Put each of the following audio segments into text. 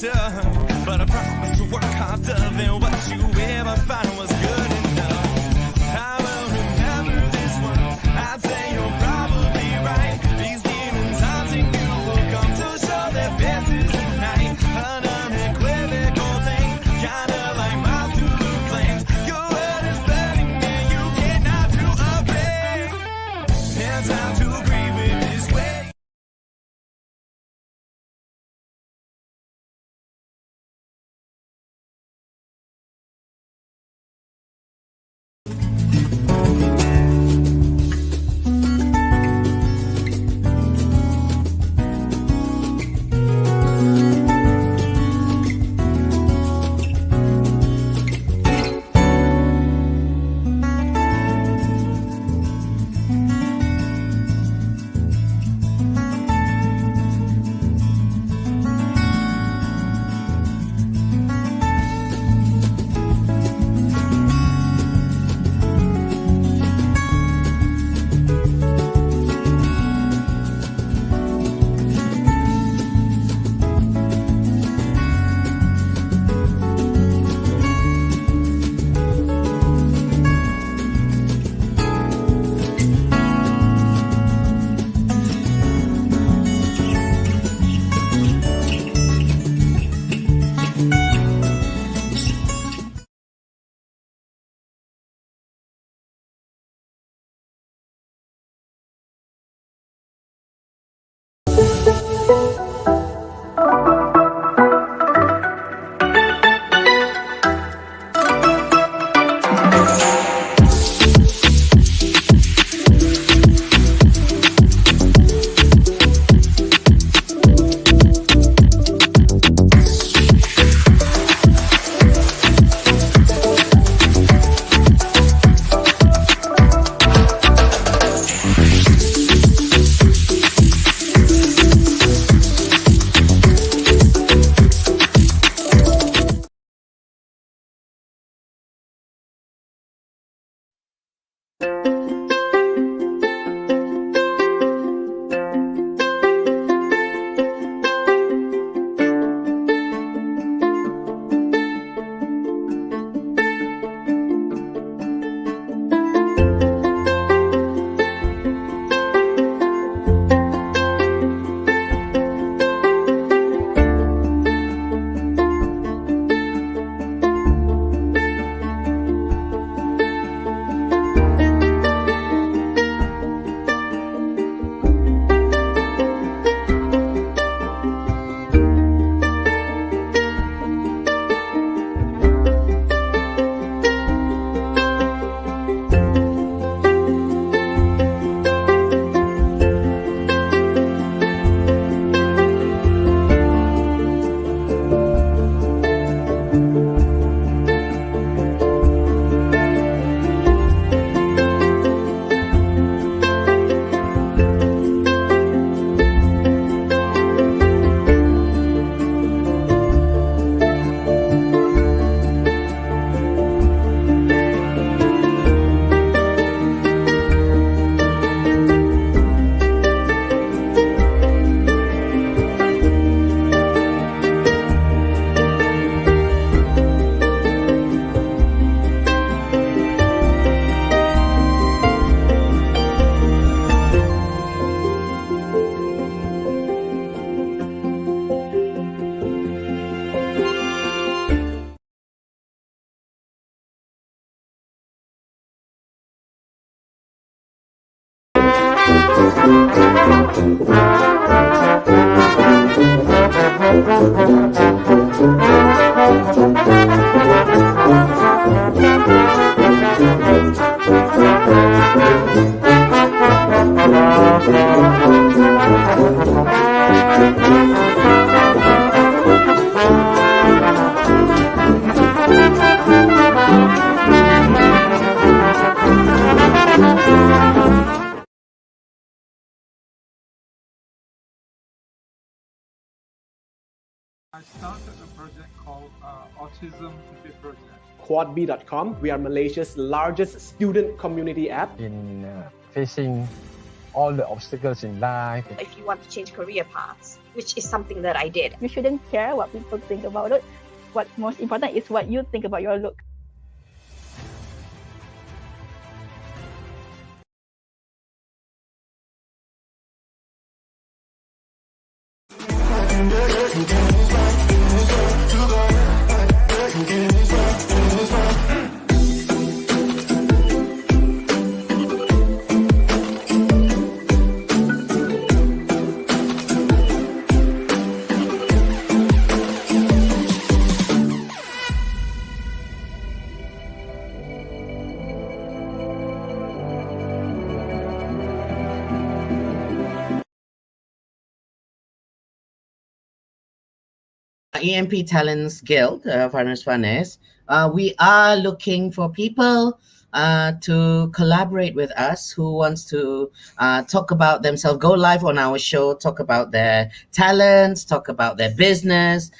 done, but I promise to work harder than what you ever found was good enough. I will remember this one. I'd say you're probably right. These demons haunting you will come to show their faces tonight. An unequivocal thing, kinda like my Zulu flames. Your word is burning and you cannot do a thing. It's time to agree with this way. I started a project called Autism to Be Project. Quadb.com, we are Malaysia's largest student community app. In facing all the obstacles in life. If you want to change career paths, which is something that I did. You shouldn't care what people think about it. What's most important is what you think about your look. EMP Talents Guild, Farners Farnes, we are looking for people to collaborate with us who wants to talk about themselves, go live on our show, talk about their talents, talk about their business.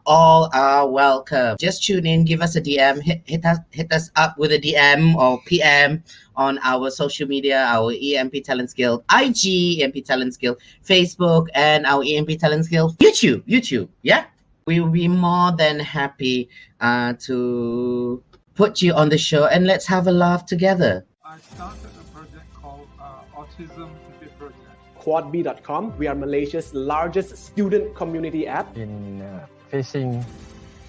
All are welcome. Just tune in, give us a DM, hit us up with a DM or PM on our social media, our EMP Talents Guild, IG, EMP Talents Guild, Facebook, and our EMP Talents Guild, YouTube, yeah? We will be more than happy to put you on the show and let's have a laugh together. I started a project called Autism Project. quadb.com. We are Malaysia's largest student community app. In facing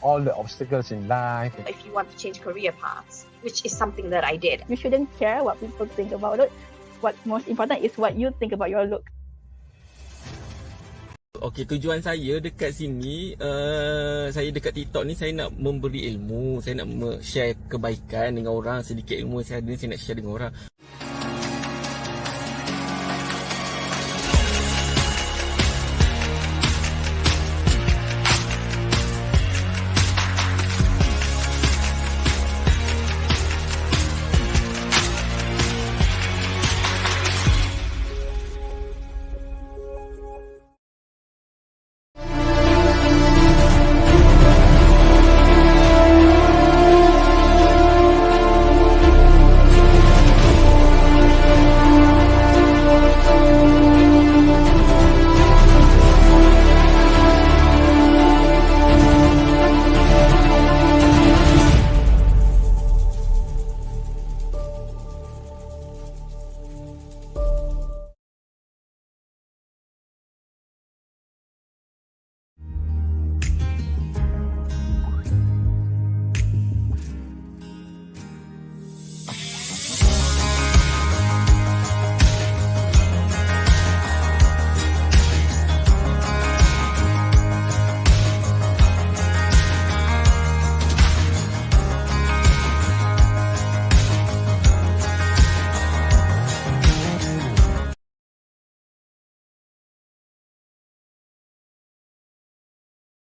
all the obstacles in life. If you want to change career paths, which is something that I did. You shouldn't care what people think about it. What's most important is what you think about your look. Okey, tujuan saya dekat sini, saya dekat TikTok ni saya nak memberi ilmu, saya nak share kebaikan dengan orang, sedikit ilmu yang saya ada ni saya nak share dengan orang.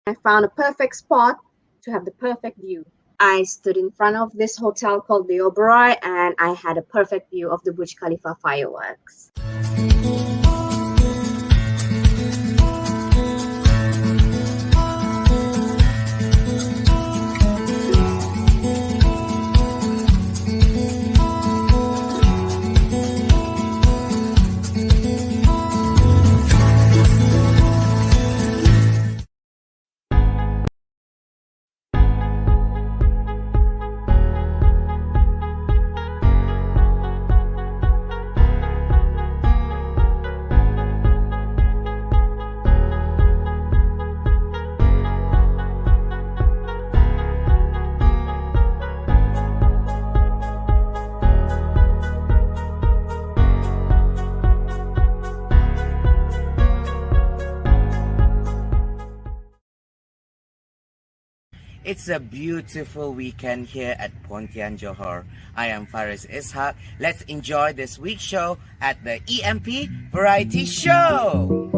I found a perfect spot to have the perfect view. I stood in front of this hotel called the Oberoi and I had a perfect view of the Burj Khalifa fireworks. It's a beautiful weekend here at Pontian Johor. I am Faris Ishak. Let's enjoy this week's show at the EMP Variety Show.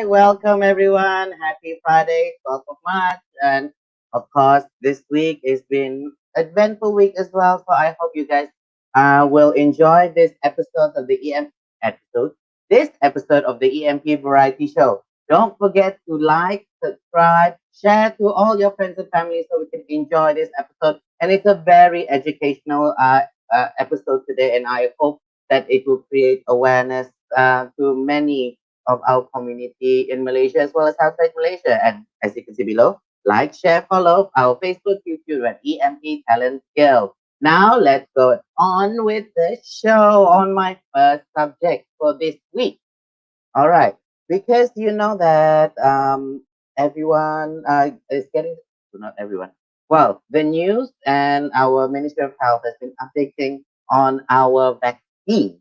welcome everyone. Happy Friday, 12th of March. And of course, this week has been eventful week as well. So I hope you guys will enjoy this episode of the this episode of the EMP Variety Show. Don't forget to like, subscribe, share to all your friends and family so we can enjoy this episode. And it's a very educational episode today, and I hope that it will create awareness to many of our community in Malaysia as well as outside Malaysia. And as you can see below, like, share, follow our Facebook, YouTube at EMP Talent Guild. Now let's go on with the show on my first subject for this week. All right, because you know that everyone is getting, not everyone. Well, the news and our Ministry of Health has been updating on our vaccine,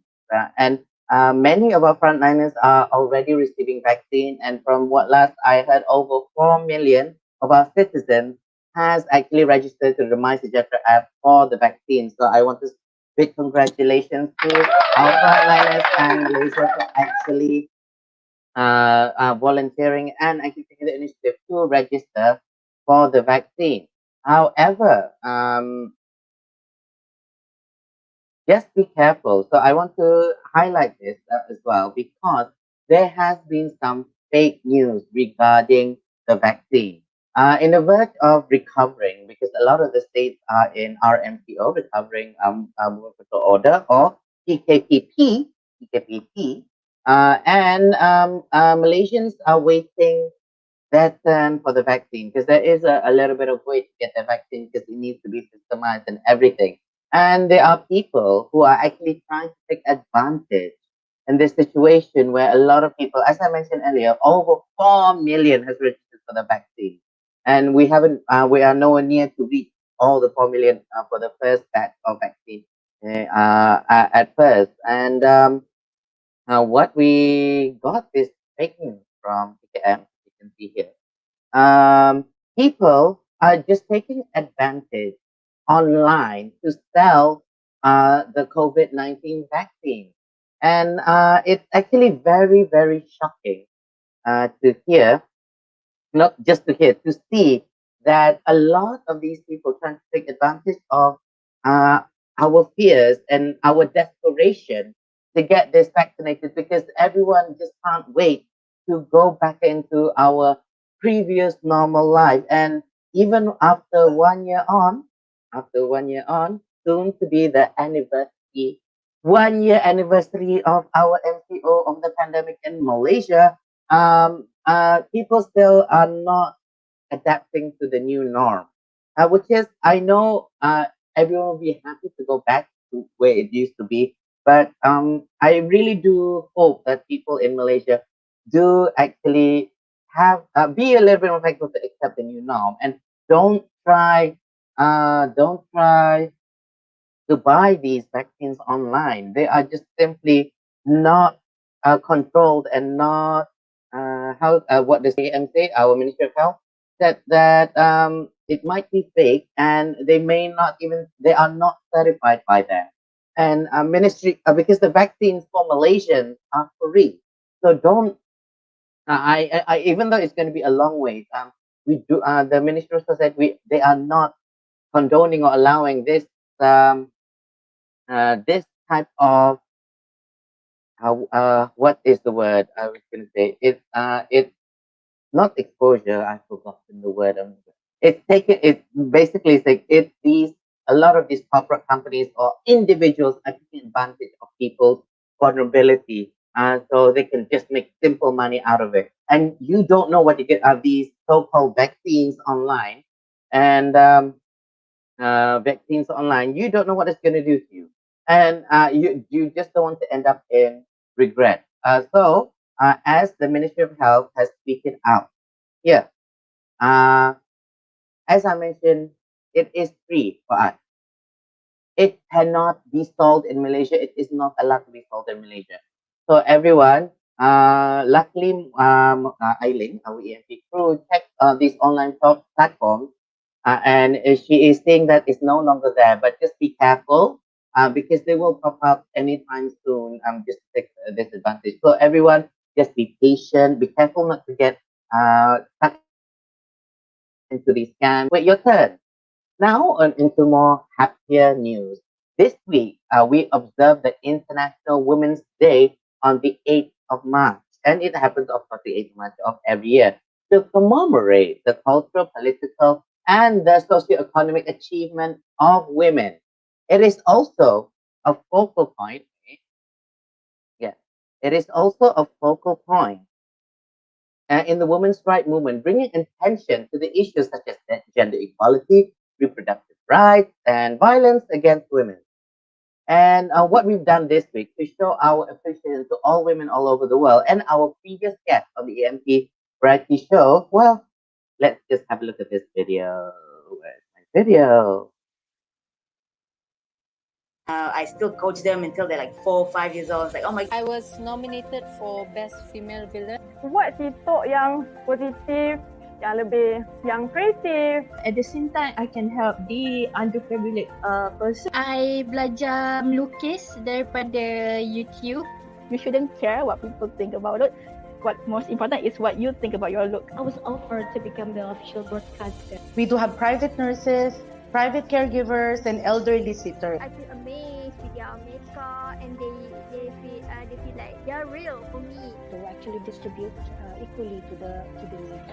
and many of our frontliners are already receiving vaccine. And from what last I heard, over 4 million of our citizens has actually registered to the MySejahtera app for the vaccine. So I want to big congratulations to our frontliners and Malaysia for actually volunteering and actually taking the initiative to register for the vaccine. However, just be careful. So I want to highlight this as well because there has been some fake news regarding the vaccine. In the verge of recovering, because a lot of the states are in RMPO, recovering movement control order, or PKPP, and Malaysians are waiting their turn for the vaccine because there is a little bit of wait to get the vaccine because it needs to be systemized and everything. And there are people who are actually trying to take advantage in this situation where a lot of people, as I mentioned earlier, over 4 million has registered for the vaccine. And we are nowhere near to reach all the 4 million for the first batch of vaccine at first. And what we got this fake news from PKM, you can see here. People are just taking advantage online to sell the COVID-19 vaccine. And it's actually very, very shocking to hear, not just to hear, to see that a lot of these people trying to take advantage of our fears and our desperation to get this vaccinated because everyone just can't wait to go back into our previous normal life. And even after 1 year on, soon to be the anniversary, 1 year anniversary of our MCO of the pandemic in Malaysia, people still are not adapting to the new norm, which is, I know everyone will be happy to go back to where it used to be, but I really do hope that people in Malaysia do actually have be a little bit more flexible to accept the new norm and don't try to buy these vaccines online. They are just simply not controlled and not what the CM say, our Ministry of Health, that it might be fake and they are not certified by them. And ministry because the vaccines for Malaysians are free, so don't. I even though it's going to be a long wait, we do the Ministry also said they are not condoning or allowing this this type of what is the word I was going to say? It's not exposure. I've forgotten the word. It's taken. It basically is like a lot of these corporate companies or individuals are taking advantage of people's vulnerability, so they can just make simple money out of it. And you don't know what you get of these so-called vaccines online, and vaccines online. You don't know what it's going to do to you, and you just don't want to end up in regret. So as the Ministry of Health has spoken out here, as I mentioned, it is free for us. It cannot be sold in Malaysia. It is not allowed to be sold in Malaysia. So everyone, luckily, Aileen, our EMP crew, checked these online platforms, and she is saying that it's no longer there. But just be careful because they will pop up anytime soon. Just to take this advantage. So everyone, Just be patient. Be careful not to get stuck into these scams. Wait your turn. Now on into more happier news. This week, we observed the International Women's Day on the 8th of March. And it happens, of course, the 8th of March of every year to commemorate the cultural, political, and the socio-economic achievement of women. It is also a focal point. Yes, it is also a focal point in the women's rights movement, bringing attention to the issues such as gender equality, reproductive rights, and violence against women. And what we've done this week to show our appreciation to all women all over the world and our previous guest on the EMP Variety Show, well, let's just have a look at this video. Where's my video? I still coach them until they're like 4 or 5 years old. It's like, oh my. I was nominated for Best Female Villain. Buat TikTok yang positif, yang kreatif. At the same time, I can help the underprivileged person. I belajar melukis daripada YouTube. You shouldn't care what people think about it. What's most important is what you think about your look. I was offered to become the official broadcaster. We do have private nurses, private caregivers, and elderly sitters. I feel amazed with their makeup, and they feel like they're real for me. To actually distribute equally to the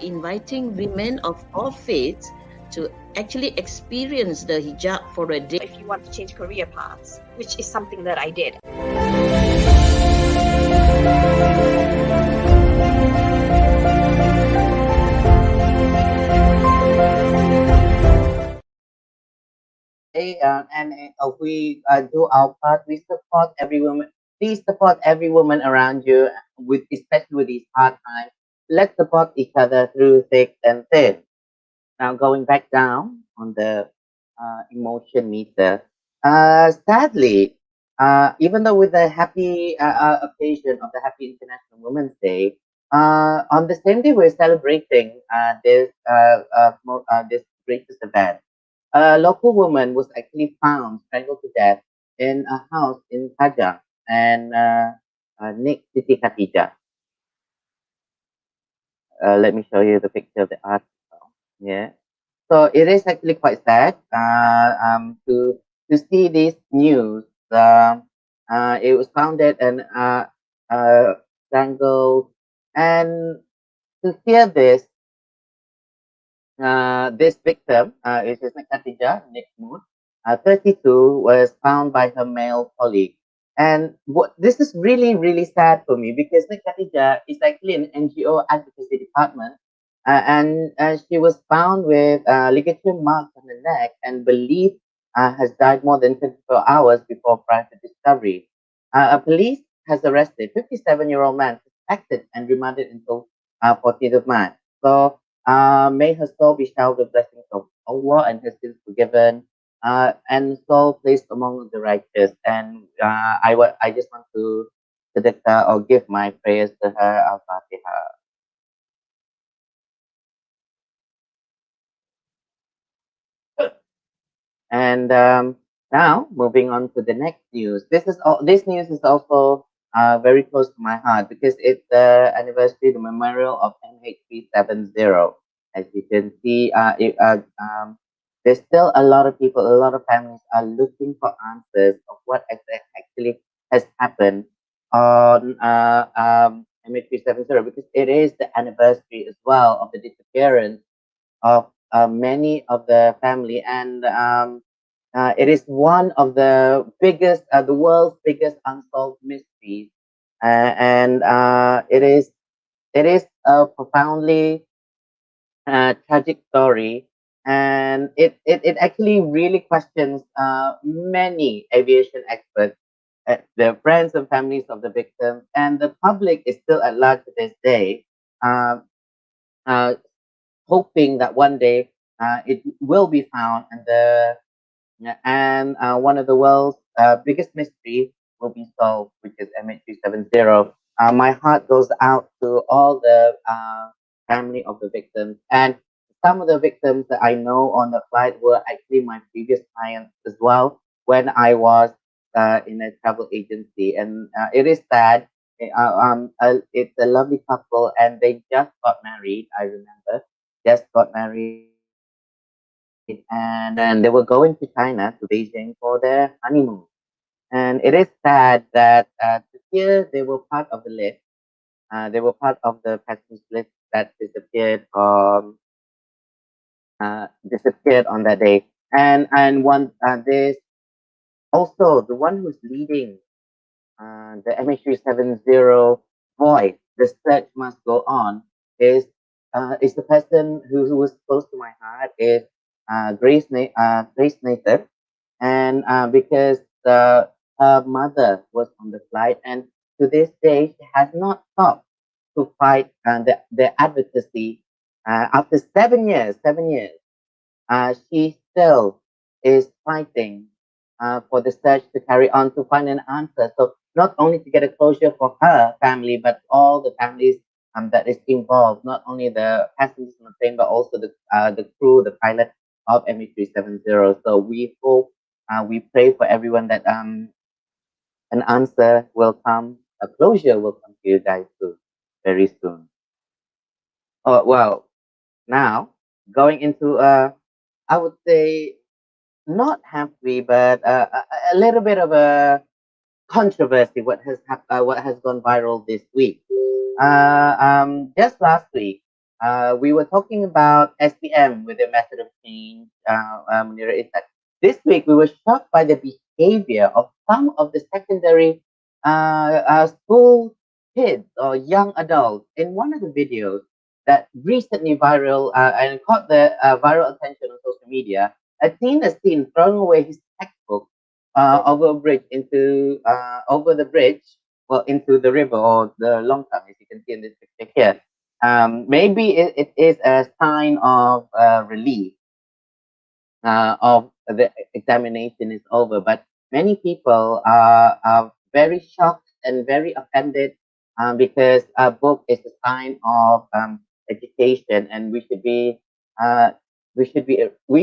inviting women of all faiths to actually experience the hijab for a day. If you want to change career paths, which is something that I did. We do our part. We support every woman. Please support every woman around you, especially with these hard times. Let's support each other through thick and thin. Now going back down on the emotion meter. Sadly, even though with the happy occasion of the Happy International Women's Day, on the same day we're celebrating this greatest event. A local woman was actually found strangled to death in a house in Kajang and Nick Siti Khatijah. Let me show you the picture of the article. Yeah, so it is actually quite sad to see this news. It was founded and strangled, and to hear this. This victim, is Nick Khatijah, Nick Mood, 32, was found by her male colleague. And this is really, really sad for me because Nick Khatijah is actually an NGO advocacy department. And she was found with ligature marks on the neck and believed has died more than 24 hours before prior to discovery. Police has arrested 57-year-old man, suspected and remanded until 14th of March. So, may her soul be showered with blessings of Allah and her sins forgiven, and soul placed among the righteous. And I just want to sadaqah or give my prayers to her. Al-Fatiha. And now moving on to the next news. This news is also very close to my heart because it's the anniversary, the memorial of MH370. As you can see, there's still a lot of people, a lot of families are looking for answers of what actually has happened on MH370 because it is the anniversary as well of the disappearance of many of the family, and it is one of the biggest, the world's biggest unsolved mysteries, and it is a profoundly tragic story, and it actually really questions many aviation experts, the friends and families of the victims, and the public is still at large to this day, hoping that one day it will be found, and one of the world's biggest mystery will be solved, which is MH370. My heart goes out to all the family of the victims, and some of the victims that I know on the flight were actually my previous clients as well when I was in a travel agency, and it is sad It's a lovely couple, and they just got married. I remember, just got married, and then they were going to China, to Beijing, for their honeymoon. And it is sad that this year they were part of the list. They were part of the passengers list that disappeared on that day. And one this also the one who's leading the MH370 voice, the search must go on, is the person who was close to my heart, is Grace Nathan. And because her mother was on the flight, and to this day she has not stopped to fight the advocacy. After 7 years, she still is fighting for the search to carry on, to find an answer. So not only to get a closure for her family, but all the families that is involved, not only the passengers on the plane, but also the crew, the pilot of MH370. So we hope, we pray for everyone that an answer will come, a closure will come to you guys soon, very soon. Oh well, now going into I would say not happy, but a little bit of a controversy. What has gone viral this week? Just last week, we were talking about SPM with the method of change. Munira, Ishak. This week, we were shocked by the behavior of some of the secondary school kids or young adults. In one of the videos that recently viral and caught the viral attention on social media, a teen is seen throwing away his textbook over a bridge over the bridge, well, into the river or the longkang, as you can see in this picture here. Maybe it is a sign of relief of the examination is over, but many people are very shocked and very offended because a book is a sign of education, and we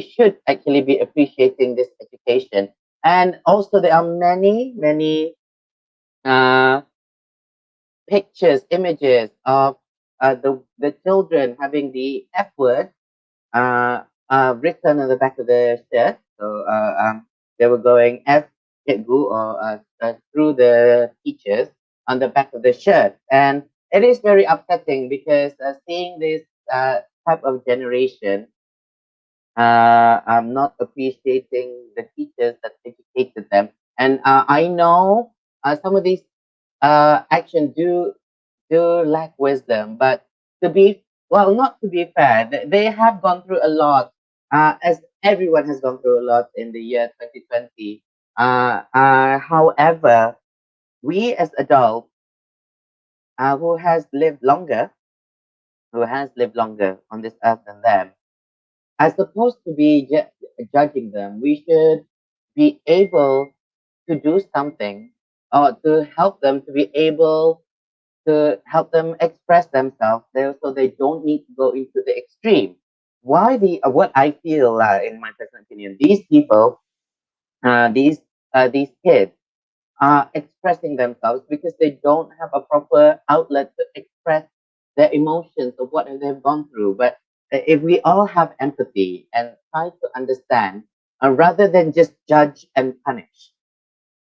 should actually be appreciating this education. And also, there are many uh, pictures, images of the children having the F word written on the back of the shirt. So they were going F Cikgu or through the teachers on the back of the shirt, and it is very upsetting because seeing this type of generation, I'm not appreciating the teachers that educated them. And I know some of these actions do lack wisdom, but not to be fair, they have gone through a lot, as everyone has gone through a lot in the year 2020. However, we as adults who has lived longer, on this earth than them, as opposed to be judging them, we should be able to do something or to help them to be able to help them express themselves there, so they don't need to go into the extreme. Why what I feel, in my personal opinion, these people, these kids are expressing themselves because they don't have a proper outlet to express their emotions of what they've gone through. But if we all have empathy and try to understand, rather than just judge and punish,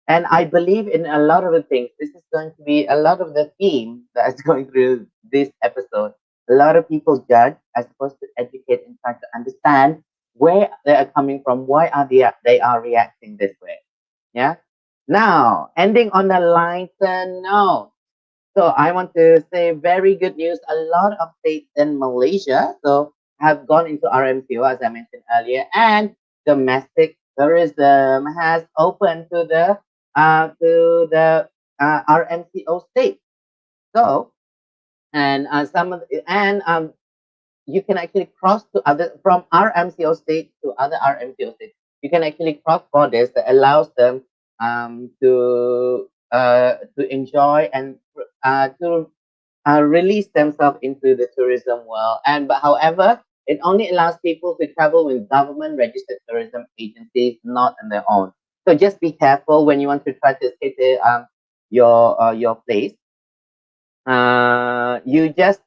and I believe in a lot of the things, this is going to be a lot of the theme that is going through this episode. A lot of people judge as opposed to educate and try to understand where they are coming from, why are they are reacting this way. Yeah. Now, ending on a lighter note. So I want to say very good news. A lot of states in Malaysia have gone into RMCO, as I mentioned earlier, and domestic tourism has opened to the RMCO state. So, and you can actually cross to other from RMCO state to other RMCO states. You can actually cross borders that allows them to enjoy and to release themselves into the tourism world. But however, it only allows people to travel with government registered tourism agencies, not on their own. So just be careful when you want to try to escape your place. You just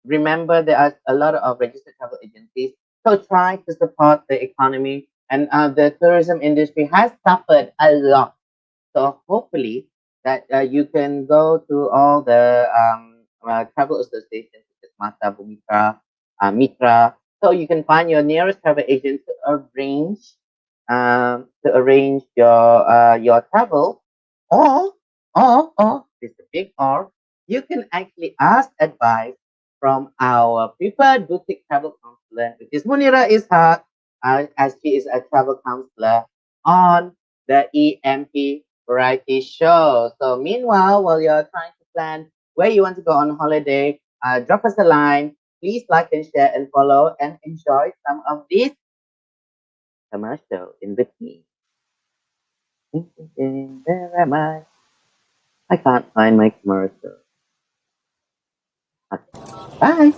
remember there are a lot of registered travel agencies. So try to support the economy. And the tourism industry has suffered a lot. So hopefully that you can go to all the travel associations such as Mata, Bumitra, Mitra. So you can find your nearest travel agent to arrange your travel, or this is a big or, you can actually ask advice from our preferred boutique travel counselor, which is Munira Ishak, as she is a travel counselor on the EMP Variety Show. So meanwhile, while you're trying to plan where you want to go on holiday, drop us a line. Please like and share and follow and enjoy some of these commercial in between. Where am I? I can't find my commercial. Okay. Bye.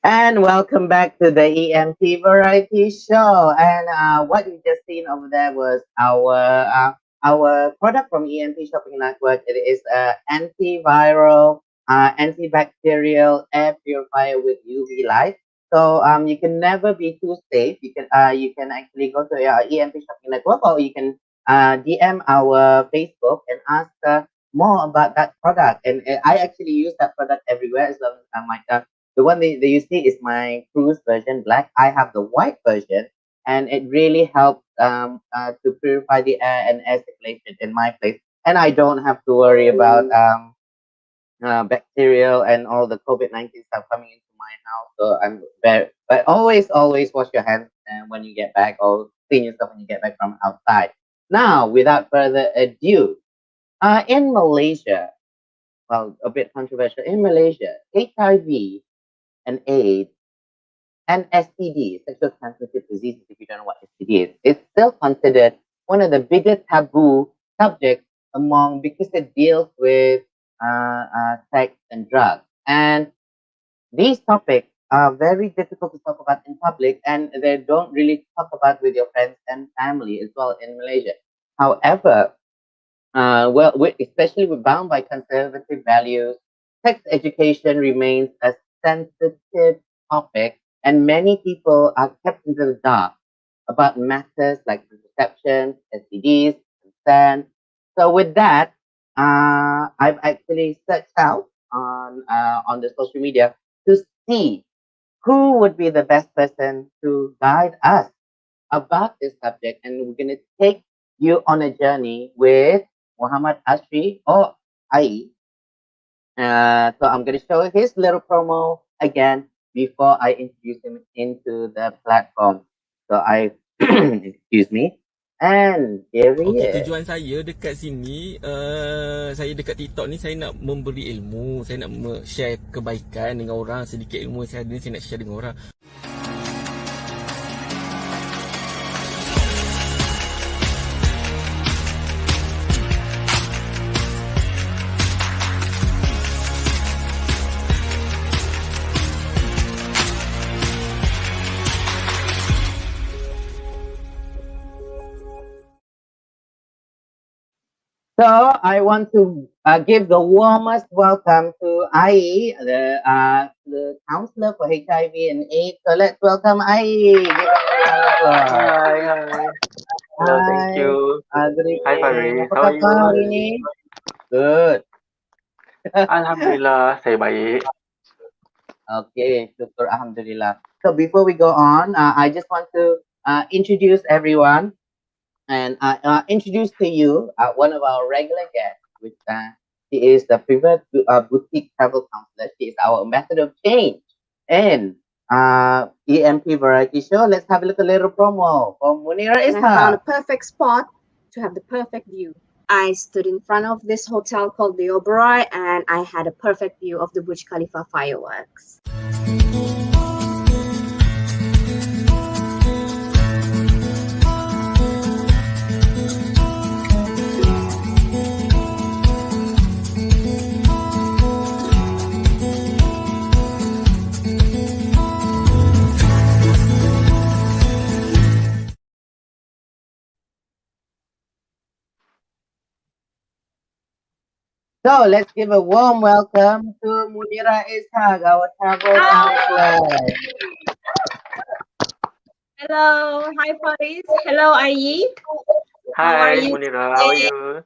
And welcome back to the EMP Variety Show. And what you just seen over there was our product from EMP Shopping Network. It is a antiviral, antibacterial air purifier with UV light. So you can never be too safe. You can actually go to our EMP Shopping Network, or you can DM our Facebook and ask more about that product. And I actually use that product everywhere, as long as the one that you see is my cruise version black. I have the white version, and it really helps to purify the air and air circulation in my place. And I don't have to worry about bacterial and all the COVID-19 stuff coming into my house. So I'm very, but always wash your hands when you get back, or clean yourself when you get back from outside. Now, without further ado, in Malaysia, well, a bit controversial, in Malaysia, HIV and AIDS and STDs, sexual transmitted diseases, if you don't know what STD is still considered one of the biggest taboo subjects because it deals with sex and drugs. And these topics are very difficult to talk about in public, and they don't really talk about with your friends and family as well in Malaysia. However, especially we're bound by conservative values, sex education remains a sensitive topic, and many people are kept in the dark about matters like contraception, STDs, consent. So with that, I've actually searched out on the social media to see who would be the best person to guide us about this subject, and we're going to take you on a journey with Muhammad Hasri, or I. So I'm going to show his little promo again before I introduce him into the platform. So excuse me. And here he Okey, is. tujuan saya dekat sini, saya dekat TikTok ni saya nak memberi ilmu, saya nak share kebaikan dengan orang, sedikit ilmu saya ada ni saya nak share dengan orang. So I want to give the warmest welcome to Ai, the counselor for HIV and AIDS. So let's welcome Ai. Give her a round of applause. Hi. Hello, thank you. Hasri. Hi, Fahri. Apa How are khabar hari you? ni? Good. Alhamdulillah, saya baik. Okay, super alhamdulillah. So before we go on, I just want to introduce everyone and introduce to you one of our regular guests, which she is the private boutique travel counselor. She is our method of change in EMP Variety Show. Let's have a look at a little promo from Munira And I found a Ishak. perfect spot to have the perfect view. I stood in front of this hotel called the Oberoi and I had a perfect view of the Burj Khalifa fireworks. So let's give a warm welcome to Munira Ishak, our travel counselor. Hello, hi Faris. Hello, Ayi. How are Hi, you Munira. How are today? you?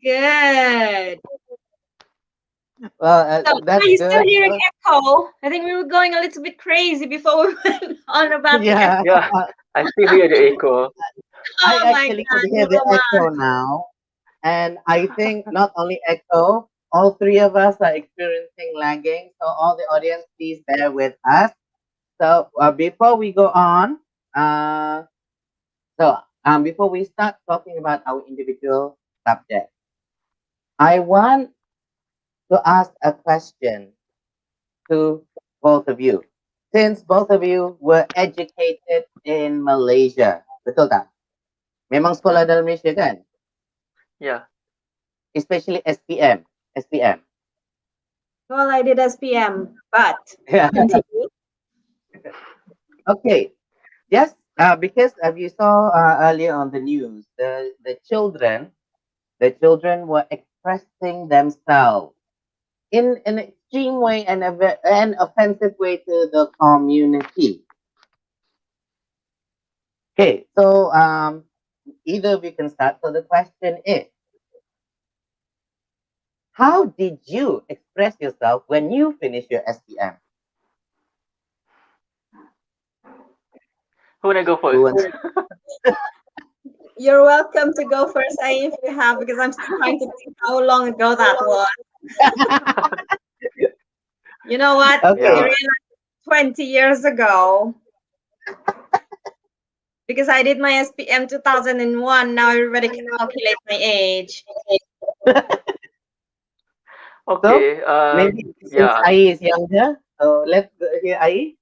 Good. Well, So, that's are you good. still hearing echo? I think we were going a little bit crazy before we went on about the Yeah, echo. Yeah, I still hear the echo. I Oh my actually could God, hear the Muhamad. echo now. And I think not only echo, all three of us are experiencing lagging. So all the audience, please bear with us. So before we go on, before we start talking about our individual subject, I want to ask a question to both of you. Since both of you were educated in Malaysia, betul tak? Memang sekolah dalam Malaysia kan? Yeah. Especially SPM. SPM. Well, I did SPM, but Yeah. continue. Okay. Yes, because as you saw earlier on the news, the children were expressing themselves in an extreme way and an offensive way to the community. Okay, so either of you can start. So the question is, how did you express yourself when you finished your SPM? Who wanna go Who first? wants? You're welcome to go first, Ayi, if you have, because I'm still trying to think how long ago that was. You know what? Okay. I realized 20 years ago. Because I did my SPM 2001. Now everybody can calculate my age. Okay. Maybe since Yeah. Ai is younger, so let's hear Ai.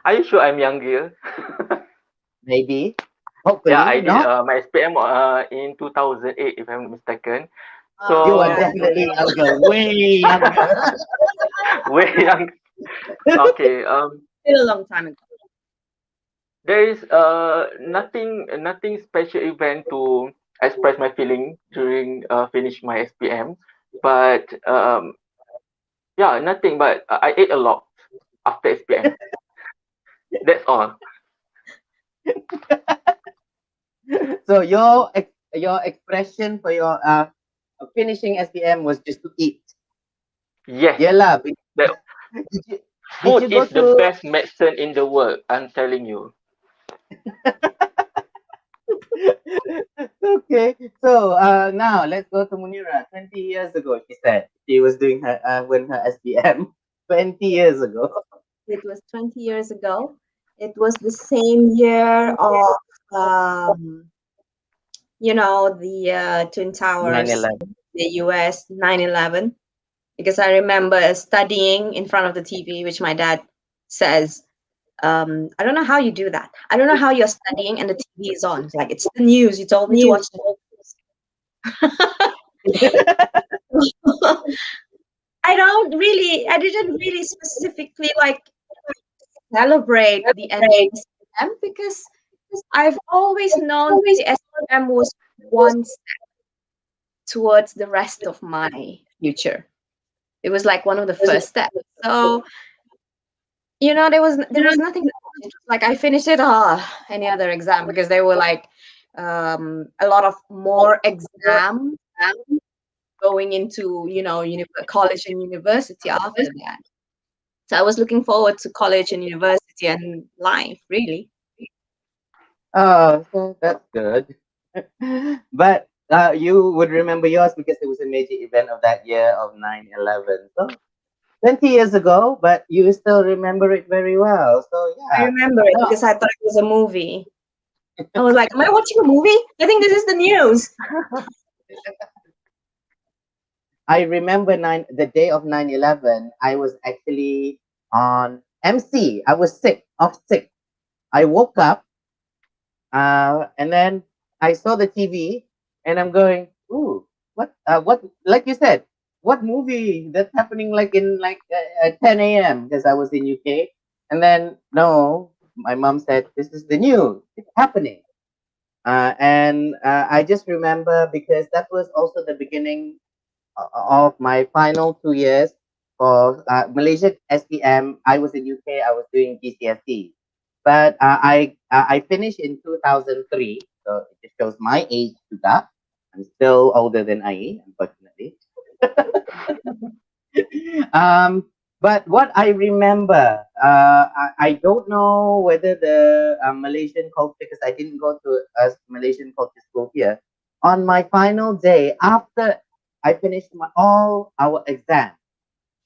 Are you sure I'm younger? Maybe. Hopefully Yeah, I did not. my SPM in 2008, if I'm not mistaken. You So are definitely younger, way younger. way young. Okay. Still a long time ago. There is nothing special event to express my feeling during finish my SPM, but yeah, nothing. But I ate a lot after SPM. That's all. So your expression for your finishing SPM was just to eat. Yes. Yelah. The food is the best medicine in the world. I'm telling you. Okay, so now let's go to Munira. 20 years ago, she said she was doing her when her SPM. 20 years ago. It was 20 years ago. It was the same year of, the Twin Towers, 9/11. the US 9/11. Because I remember studying in front of the TV, which my dad says, I don't know how you do that. I don't know how you're studying and the TV is on. It's like, it's the news. You told me to watch the news. I didn't really specifically celebrate the end of SPM because I've always known the SPM was one step towards the rest of my future. It was like one of the first steps. So, there was nothing. It was like I finished it, any other exam, because there were a lot of more exams going into, college and university after that. So I was looking forward to college and university and life, really. Oh, so that's good. But you would remember yours because it was a major event of that year of 9/11. So 20 years ago, but you still remember it very well. So I yeah. remember it because I thought it was a movie. I was like, am I watching a movie? I think this is the news. I remember the day of 9/11. I was actually on MC. I was sick. I woke up, and then I saw the TV, and I'm going, ooh, what? Like you said, what movie that's happening like in 10 a.m. because I was in UK, and then no, my mom said this is the news. It's happening. And I just remember because that was also the beginning of my final 2 years for Malaysian STM. I was in UK. I was doing GCSE, but I finished in 2003. So it just shows my age juga. I'm still older than IE, unfortunately. But what I remember, I don't know whether the Malaysian culture, because I didn't go to a Malaysian culture school here. On my final day, after I finished all our exams,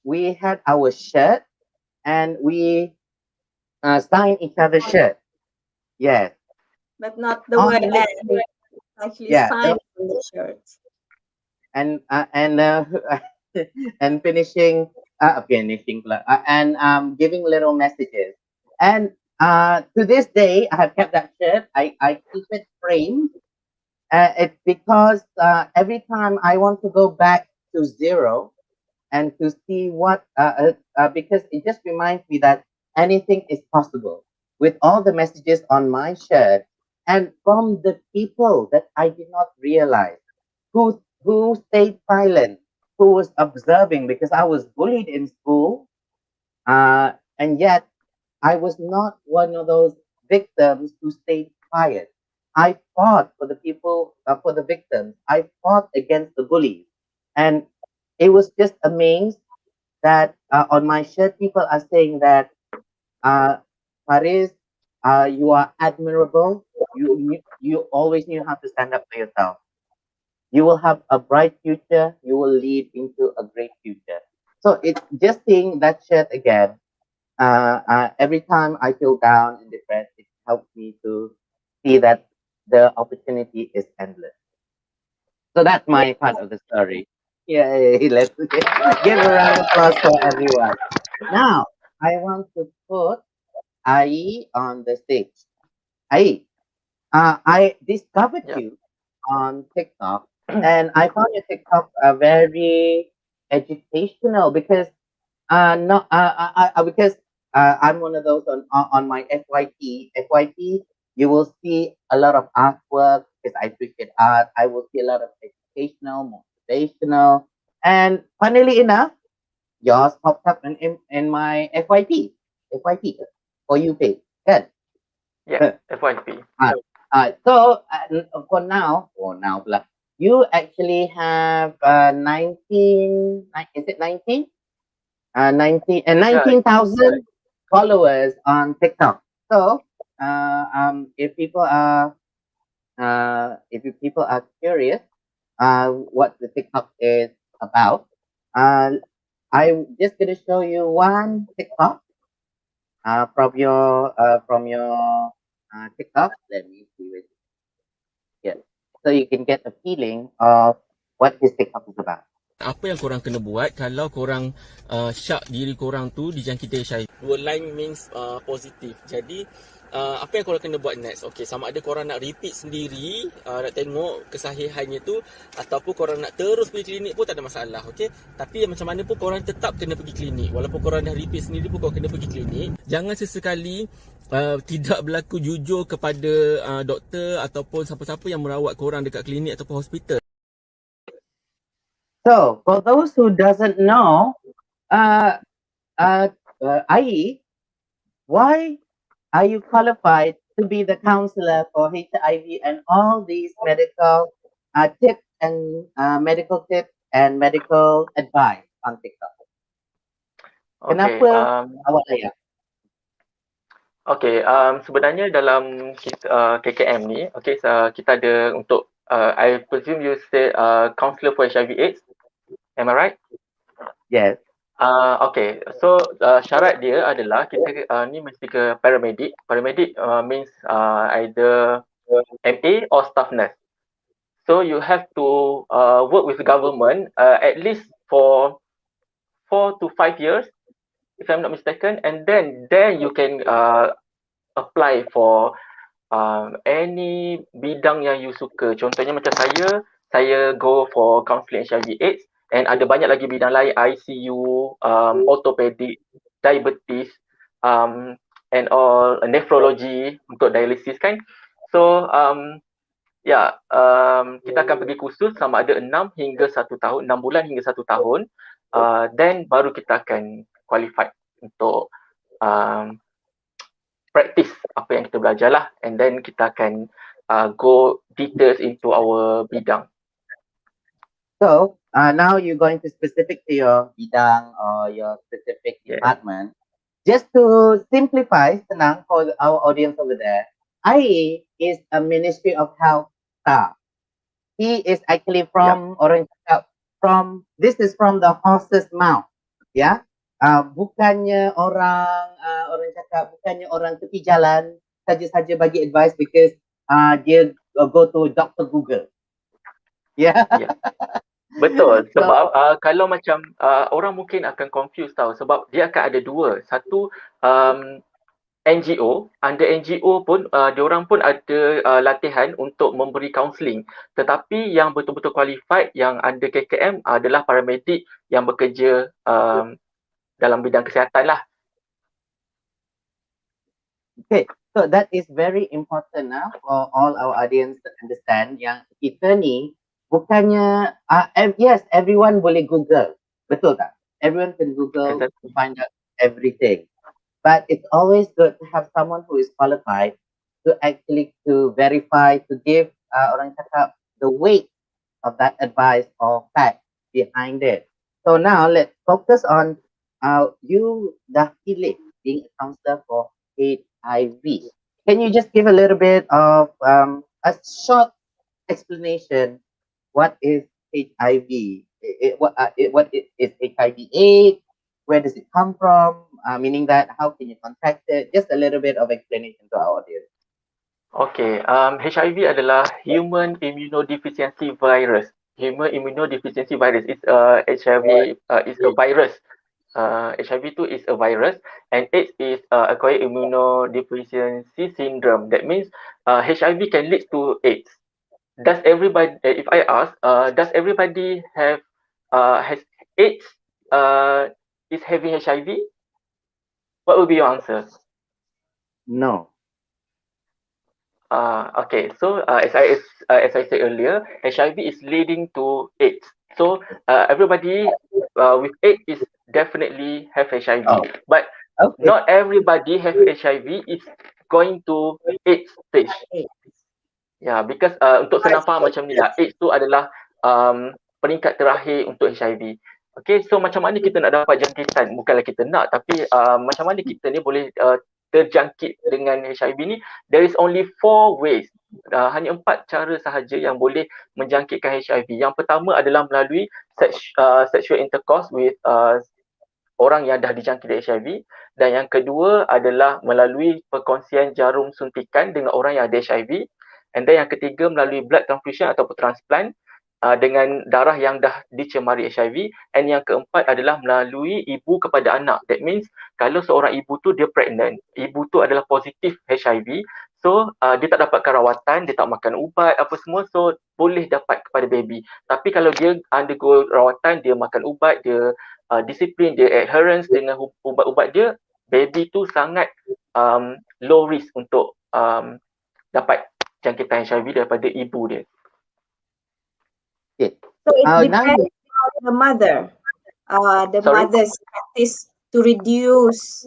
we had our shirt and we signed each other's shirt. Yes. But not the On word the- "and." Actually Yeah, signed on the shirt. and and finishing pula, and giving little messages. And to this day, I have kept that shirt. I keep it framed. It's because every time I want to go back to zero and to see what, because it just reminds me that anything is possible with all the messages on my shirt and from the people that I did not realize who stayed silent, who was observing because I was bullied in school, and yet I was not one of those victims who stayed quiet. I fought for the people, for the victims. I fought against the bullies, and it was just amazed that on my shirt people are saying that Faris, you are admirable. You always knew how to stand up for yourself. You will have a bright future. You will lead into a great future. So it's just seeing that shirt again. Every time I feel down and depressed, it helps me to see that the opportunity is endless. So that's my part of the story. Yay! Let's give a round of applause for everyone. Now I want to put Ai on the stage. Ai, I discovered you on TikTok, and I found your TikTok very educational because because I'm one of those on my FYP. FYP, you will see a lot of artwork because I appreciate art. I will see a lot of educational, motivational, and funnily enough, yours popped up in my FYP. FYP for you page. Good. Yeah, FYP. So for now, pula, you actually have 19, is it 19? 19,000 followers on TikTok. So if people are curious what the TikTok is about, I'm just gonna show you one TikTok from your TikTok. Let me see it. Yeah, so you can get a feeling of what this TikTok is about. Apa yang korang kena buat kalau korang syak diri korang tu dijangkiti HIV? Dua line means positif. Jadi apa yang korang kena buat next? Okay, sama ada korang nak repeat sendiri, nak tengok kesahihannya tu, ataupun korang nak terus pergi klinik pun tak ada masalah. Okay, tapi macam mana pun korang tetap kena pergi klinik. Walaupun korang dah repeat sendiri pun korang kena pergi klinik. Jangan sesekali tidak berlaku jujur kepada doktor ataupun siapa-siapa yang merawat korang dekat klinik ataupun hospital. So, for those who doesn't know, Ai, why are you qualified to be the counselor for HIV and all these medical tips and medical tips and medical advice on TikTok. Okay, Kenapa awak layak? Okay, sebenarnya dalam kita, KKM ni, okay, kita ada untuk, I presume you say counsellor for HIV/AIDS, am I right? Yes. Okay, so syarat dia adalah kita ni mesti ke paramedic. Paramedic means either MA or staff nurse. So you have to work with the government at least for 4 to 5 years, if I'm not mistaken, and then you can apply for any bidang yang you suka. Contohnya macam saya go for counselling HIV/AIDS, and ada banyak lagi bidang lain, ICU, orthopedic, diabetes, and all, nephrology untuk dialisis kan. So kita akan pergi kursus sama ada 6 hingga 1 tahun, 6 bulan hingga 1 tahun, then baru kita akan qualified untuk practice apa yang kita belajar lah, and then kita akan go details into our bidang. So now you're going to specific to your bidang or your specific department. Just to simplify, senang for our audience over there, IA is a Ministry of Health staff. He is actually from orang cakap this is from the horse's mouth, bukannya orang cakap bukannya orang tepi jalan saja-saja bagi advice because dia go to Dr. Google. Betul, sebab kalau macam orang mungkin akan confuse tau, sebab dia akan ada dua. Satu NGO, under NGO pun diorang pun ada latihan untuk memberi counselling, tetapi yang betul-betul qualified yang under KKM adalah paramedik yang bekerja dalam bidang kesihatan lah. Okay, so that is very important for all our audience to understand yang kita ni bukannya yes, everyone boleh Google, betul tak? Everyone can Google to find out everything. But it's always good to have someone who is qualified to actually to verify, to give orang cakap the weight of that advice or fact behind it. So now let's focus on you dah pilih being a counsellor for HIV. Can you just give a little bit of a short explanation? What is HIV? What is HIV/AIDS? Where does it come from? Meaning that how can you contract it? Just a little bit of explanation to our audience. Okay, HIV adalah human immunodeficiency virus. Human immunodeficiency virus is HIV is a virus. HIV tu is a virus, and AIDS is acquired immunodeficiency syndrome. That means HIV can lead to AIDS. Does everybody? If I ask, does everybody has AIDS? Is having HIV? What would be your answer? No. Okay, so as I said earlier, HIV is leading to AIDS. So everybody with AIDS is definitely have HIV, but not everybody have HIV is going to AIDS stage. Because untuk senang faham macam ni lah, AIDS tu adalah peringkat terakhir untuk HIV. Okay, so macam mana kita nak dapat jangkitan? Bukanlah kita nak, tapi macam mana kita ni boleh terjangkit dengan HIV ni? There is only 4 ways. Hanya 4 cara sahaja yang boleh menjangkitkan HIV. Yang pertama adalah melalui sexual intercourse with orang yang dah dijangkit HIV. Dan yang kedua adalah melalui perkongsian jarum suntikan dengan orang yang ada HIV. And then yang ketiga melalui blood transfusion ataupun transplant dengan darah yang dah dicemari HIV. And yang keempat adalah melalui ibu kepada anak. That means kalau seorang ibu tu dia pregnant, ibu tu adalah positif HIV, so dia tak dapatkan rawatan, dia tak makan ubat apa semua, so boleh dapat kepada baby. Tapi kalau dia undergo rawatan, dia makan ubat, dia disiplin, dia adherence dengan ubat-ubat dia, baby tu sangat low risk untuk dapat jangkitan HIV daripada ibu dia. So it depends on the mother. Mother's practice to reduce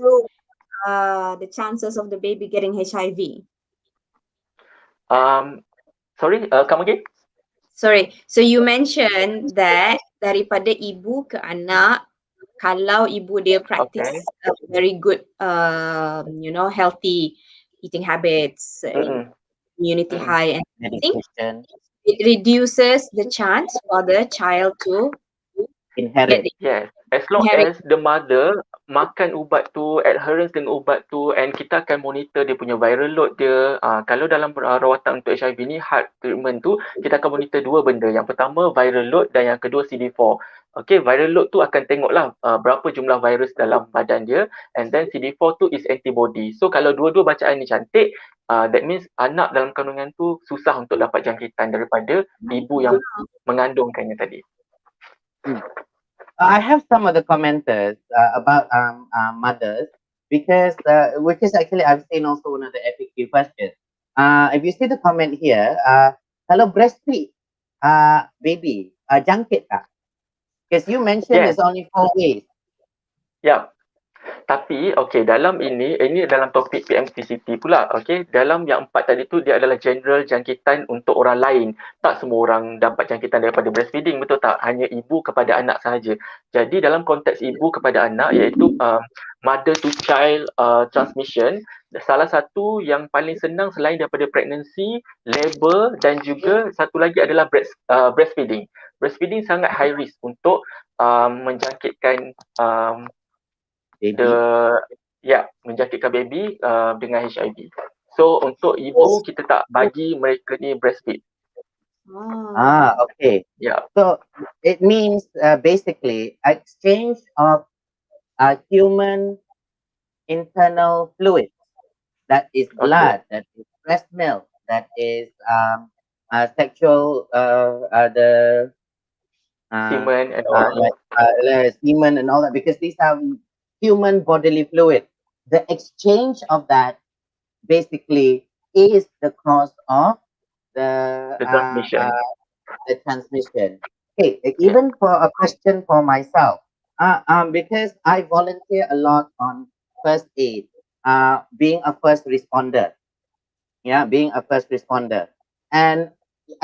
the chances of the baby getting HIV. Sorry, come again? Sorry. So you mentioned that daripada ibu ke anak kalau ibu dia practice very good healthy eating habits, immunity high and everything. Medication, It reduces the chance for the child to get inherit. the Yes, as long inherit. as the mother makan ubat tu, adherence dengan ubat tu, and kita akan monitor dia punya viral load dia. Kalau dalam rawatan untuk HIV ni, hard treatment tu, kita akan monitor dua benda. Yang pertama viral load dan yang kedua CD4. Okay, viral load tu akan tengoklah berapa jumlah virus dalam badan dia, and then CD4 tu is antibody. So kalau dua-dua bacaan ni cantik, that means anak dalam kandungan tu susah untuk dapat jangkitan daripada ibu yang mengandungkannya tadi. I have some of the commenters about mothers because which is actually I've seen also one of the FAQ questions. If you see the comment here, kalau breastfeed baby jangkit tak? Because you mentioned Yes. it's only 4 ways. Ya. Tapi dalam ini dalam topik PMTCT pula. Dalam yang 4 tadi tu dia adalah general jangkitan untuk orang lain. Tak semua orang dapat jangkitan daripada breastfeeding, betul tak? Hanya ibu kepada anak sahaja. Jadi dalam konteks ibu kepada anak iaitu mother to child transmission, salah satu yang paling senang selain daripada pregnancy, labor dan juga satu lagi adalah breastfeeding. Breastfeeding sangat high risk untuk menjangkitkan menjangkitkan baby dengan HIV. So untuk ibu kita tak bagi mereka ni breastfeed. Okay. Yeah. So it means basically exchange of human internal fluid, that is blood, that is breast milk, that is sexual the semen and all. Semen and all that, because these are human bodily fluid. The exchange of that basically is the cause of the transmission. Okay, even for a question for myself, because I volunteer a lot on first aid, being a first responder. Being a first responder. And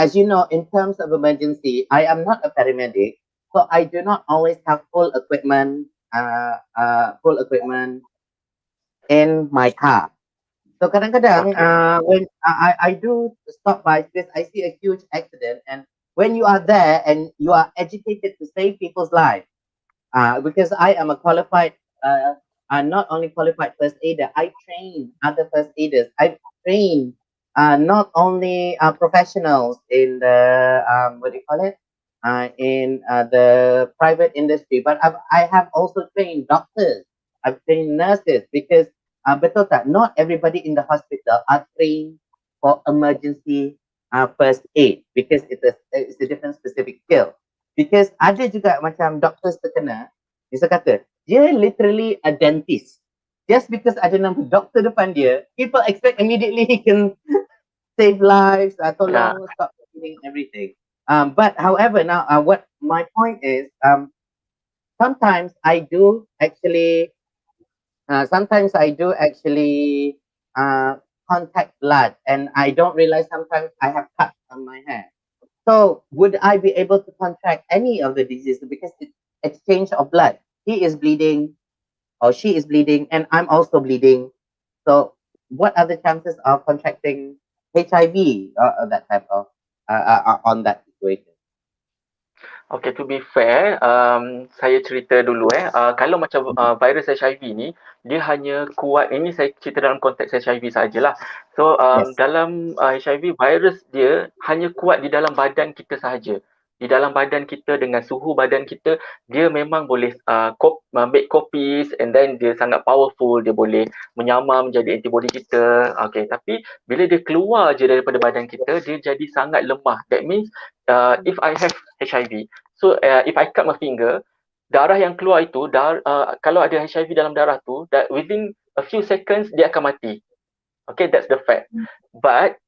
as you know, in terms of emergency, I am not a paramedic, so I do not always have full equipment in my car. So kadang-kadang when I do stop by because I see a huge accident, and when you are there and you are educated to save people's lives, because I am a qualified, not only qualified first aider, I train other first aiders. I train not only professionals in the in the private industry, but I have also trained doctors. I've trained nurses because betul tak, not everybody in the hospital are trained for emergency first aid because it's a different specific skill. Because ada juga macam doctors terkena, dia kata dia literally a dentist. Just because ada nama doktor depan dia, people expect immediately he can save lives, tolong stop doing everything. But however, now what my point is, sometimes I do actually contact blood, and I don't realize sometimes I have cuts on my hand. So would I be able to contract any of the diseases because it's exchange of blood? He is bleeding or she is bleeding and I'm also bleeding. So what are the chances of contracting HIV or that type of on that situation? Okay, to be fair, saya cerita dulu kalau macam virus HIV ni, dia hanya kuat, ini saya cerita dalam konteks HIV sajalah. So dalam HIV, virus dia hanya kuat di dalam badan kita sahaja. Di dalam badan kita dengan suhu badan kita, dia memang boleh make copies, and then dia sangat powerful, dia boleh menyamar menjadi antibody kita. Okay, tapi bila dia keluar je daripada badan kita, dia jadi sangat lemah. That means if I have HIV, so if I cut my finger, darah yang keluar itu, kalau ada HIV dalam darah tu, that within a few seconds dia akan mati. Okay, that's the fact. But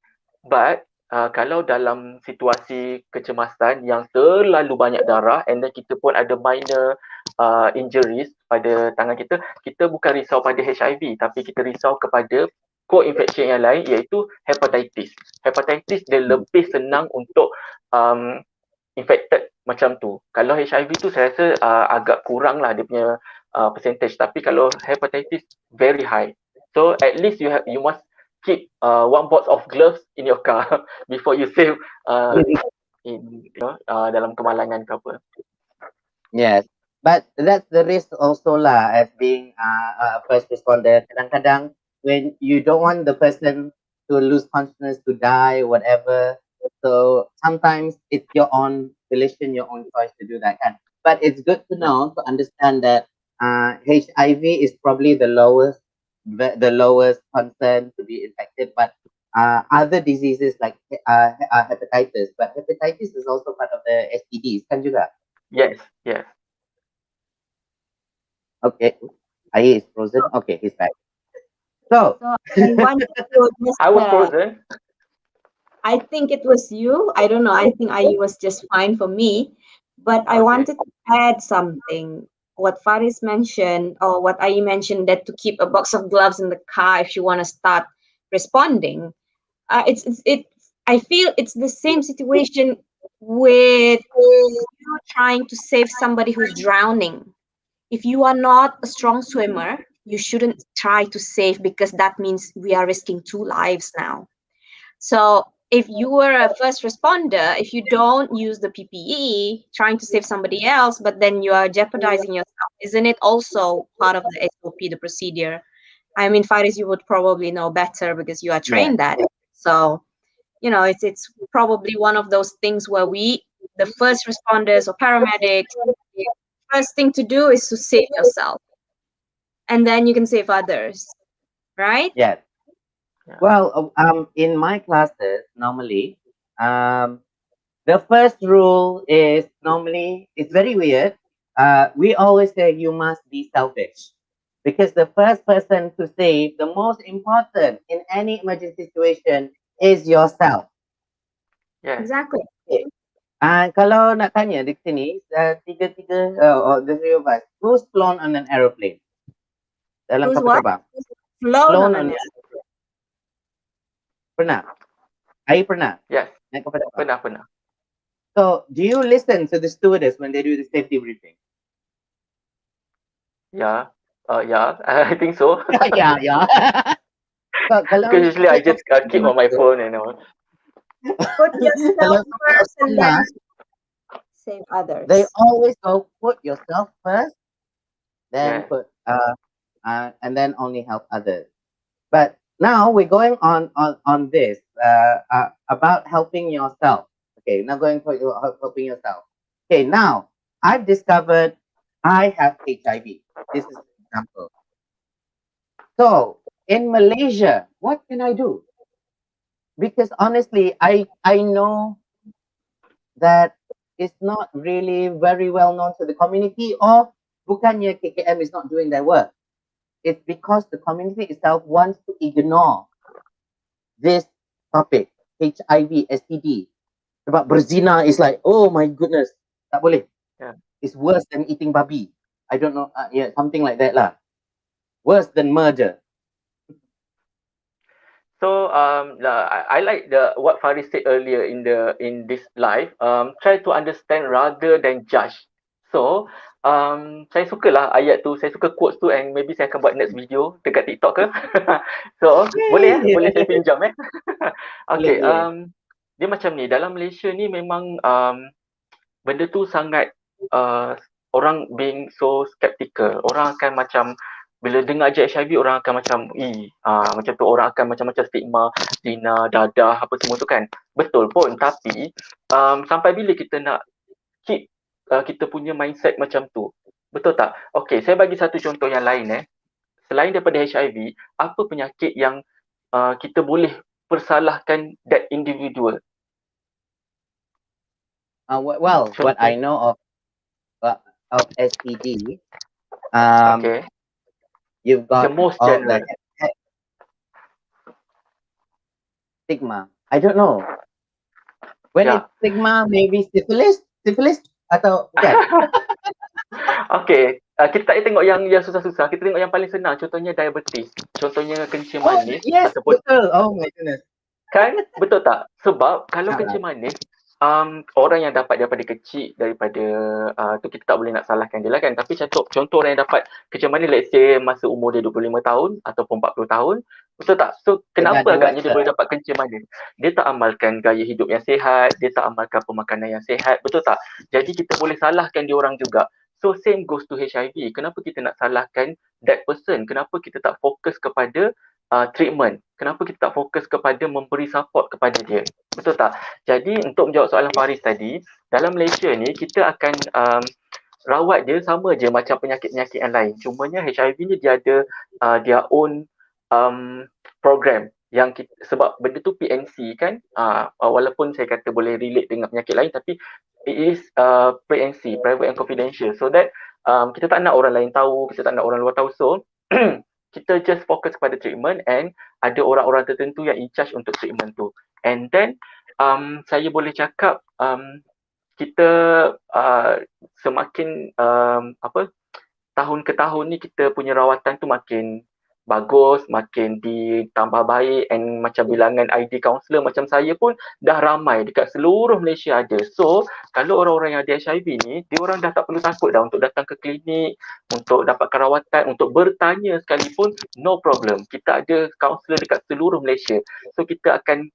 kalau dalam situasi kecemasan yang terlalu banyak darah, and then kita pun ada minor injuries pada tangan kita, kita bukan risau pada HIV, tapi kita risau kepada co-infection yang lain, iaitu hepatitis. Hepatitis dia lebih senang untuk infected macam tu. Kalau HIV tu saya rasa agak kurang lah dia punya percentage, tapi kalau hepatitis very high. So at least you must keep one box of gloves in your car before you save dalam kemalangan ke apa. Yes, but that's the risk also lah as being a first responder. Kadang-kadang when you don't want the person to lose consciousness, to die, whatever. So sometimes it's your own volition, your own choice to do that. But it's good to know, to understand that HIV is probably the lowest concern to be infected. But other diseases like hepatitis, but hepatitis is also part of the STDs, kan juga? Yes, yes. Okay, Ayi is frozen. Okay, he's back. So I wanted to just, I was frozen. I think it was you. I don't know. I think Ayi was just fine for me. But I wanted to add something. What Faris mentioned, or what Ayi mentioned, that to keep a box of gloves in the car if you want to start responding. I feel it's the same situation with you trying to save somebody who's drowning. If you are not a strong swimmer, you shouldn't try to save, because that means we are risking 2 lives now. So if you were a first responder, if you don't use the PPE trying to save somebody else, but then you are jeopardizing yourself, isn't it also part of the SOP, the procedure? I mean, Faris, you would probably know better because you are trained at it. So, you know, it's probably one of those things where the first responders or paramedics, first thing to do is to save yourself, and then you can save others, right? yeah. Well, in my classes, normally, the first rule is normally, it's very weird. We always say you must be selfish, because the first person to save, the most important in any emergency situation, is yourself. Yeah. Exactly. Kalau nak tanya di sini, tiga-tiga, or the three of us, who's flown on an aeroplane? Dalam Who's kapal what? terbang. Flown on an Pernah? Ayi pernah? Yes. Naik kapal terbang? Pernah. So, do you listen to the stewardess when they do the safety briefing? Yeah. Yeah, I think so. yeah. So, Because usually I just keep on my phone and all. Put yourself first and then save others. They always go put yourself first, then put and then only help others. But now we're going on this about helping yourself. Okay, now going for helping yourself. Okay, now I've discovered I have HIV. This is an example. So in Malaysia, what can I do? Because honestly, I know that it's not really very well known to the community, or bukannya KKM is not doing their work. It's because the community itself wants to ignore this topic, HIV, STD. Sebab berzina is like, oh my goodness, tak boleh. Yeah. It's worse than eating babi. I don't know, something like that lah. Worse than murder. So I like what Faris said earlier in this live. Try to understand rather than judge. So saya sukalah ayat tu, saya suka quotes tu, and maybe saya akan buat next video dekat TikTok ke. So boleh saya pinjam Okay, dia macam ni, dalam Malaysia ni memang benda tu sangat orang being so skeptical. Orang akan macam bila dengar je HIV, orang akan macam macam tu, orang akan macam-macam stigma, zina, dadah, apa semua tu kan. Betul pun, tapi sampai bila kita nak keep kita punya mindset macam tu? Betul tak? Okay, saya bagi satu contoh yang lain Selain daripada HIV, apa penyakit yang kita boleh persalahkan that individual? Well, what I know of STD, okay. You've got the most all general. the stigma. I don't know. When it's stigma, maybe syphilis atau bukan? Okay, kita tak payah tengok yang susah-susah. Kita tengok yang paling senang. Contohnya diabetes. Contohnya kencing manis. Yes, ataupun, betul. Oh my goodness. Kan? Betul tak? Sebab kalau kencing manis, orang yang dapat daripada kecil daripada tu kita tak boleh nak salahkan dia lah kan, tapi contoh orang yang dapat kencing let's say masa umur dia 25 tahun ataupun 40 tahun, betul tak? So kenapa agaknya dia boleh dapat kencing manis? Dia tak amalkan gaya hidup yang sihat, dia tak amalkan pemakanan yang sihat, betul tak? Jadi kita boleh salahkan dia orang juga. So same goes to HIV. Kenapa kita nak salahkan that person? Kenapa kita tak fokus kepada treatment? Kenapa kita tak fokus kepada memberi support kepada dia? Betul tak? Jadi untuk menjawab soalan Faris tadi, dalam Malaysia ni kita akan rawat dia sama je macam penyakit-penyakit yang lain. Cumanya HIV ni dia ada their own program yang kita, sebab benda tu PNC kan, walaupun saya kata boleh relate dengan penyakit lain, tapi it is PNC, private and confidential, so that kita tak nak orang lain tahu, kita tak nak orang luar tahu. So kita just fokus kepada treatment and ada orang-orang tertentu yang in charge untuk treatment tu. And then saya boleh cakap kita semakin tahun ke tahun ni kita punya rawatan tu makin bagus, makin ditambah baik, and macam bilangan ID counsellor macam saya pun dah ramai dekat seluruh Malaysia ada. So kalau orang-orang yang ada HIV ni, dia orang dah tak perlu takut dah untuk datang ke klinik, untuk dapatkan rawatan, untuk bertanya sekalipun, no problem. Kita ada counsellor dekat seluruh Malaysia. So kita akan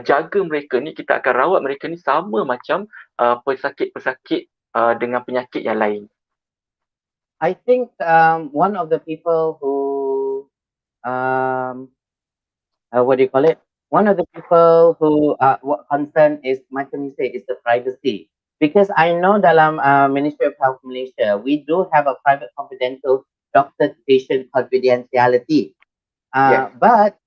jaga mereka ni, kita akan rawat mereka ni sama macam pesakit-pesakit dengan penyakit yang lain. I think one of the people who what do you call it? One of the people who what concern is macam you say is the privacy, because I know dalam Ministry of Health Malaysia we do have a private confidential doctor-patient confidentiality. But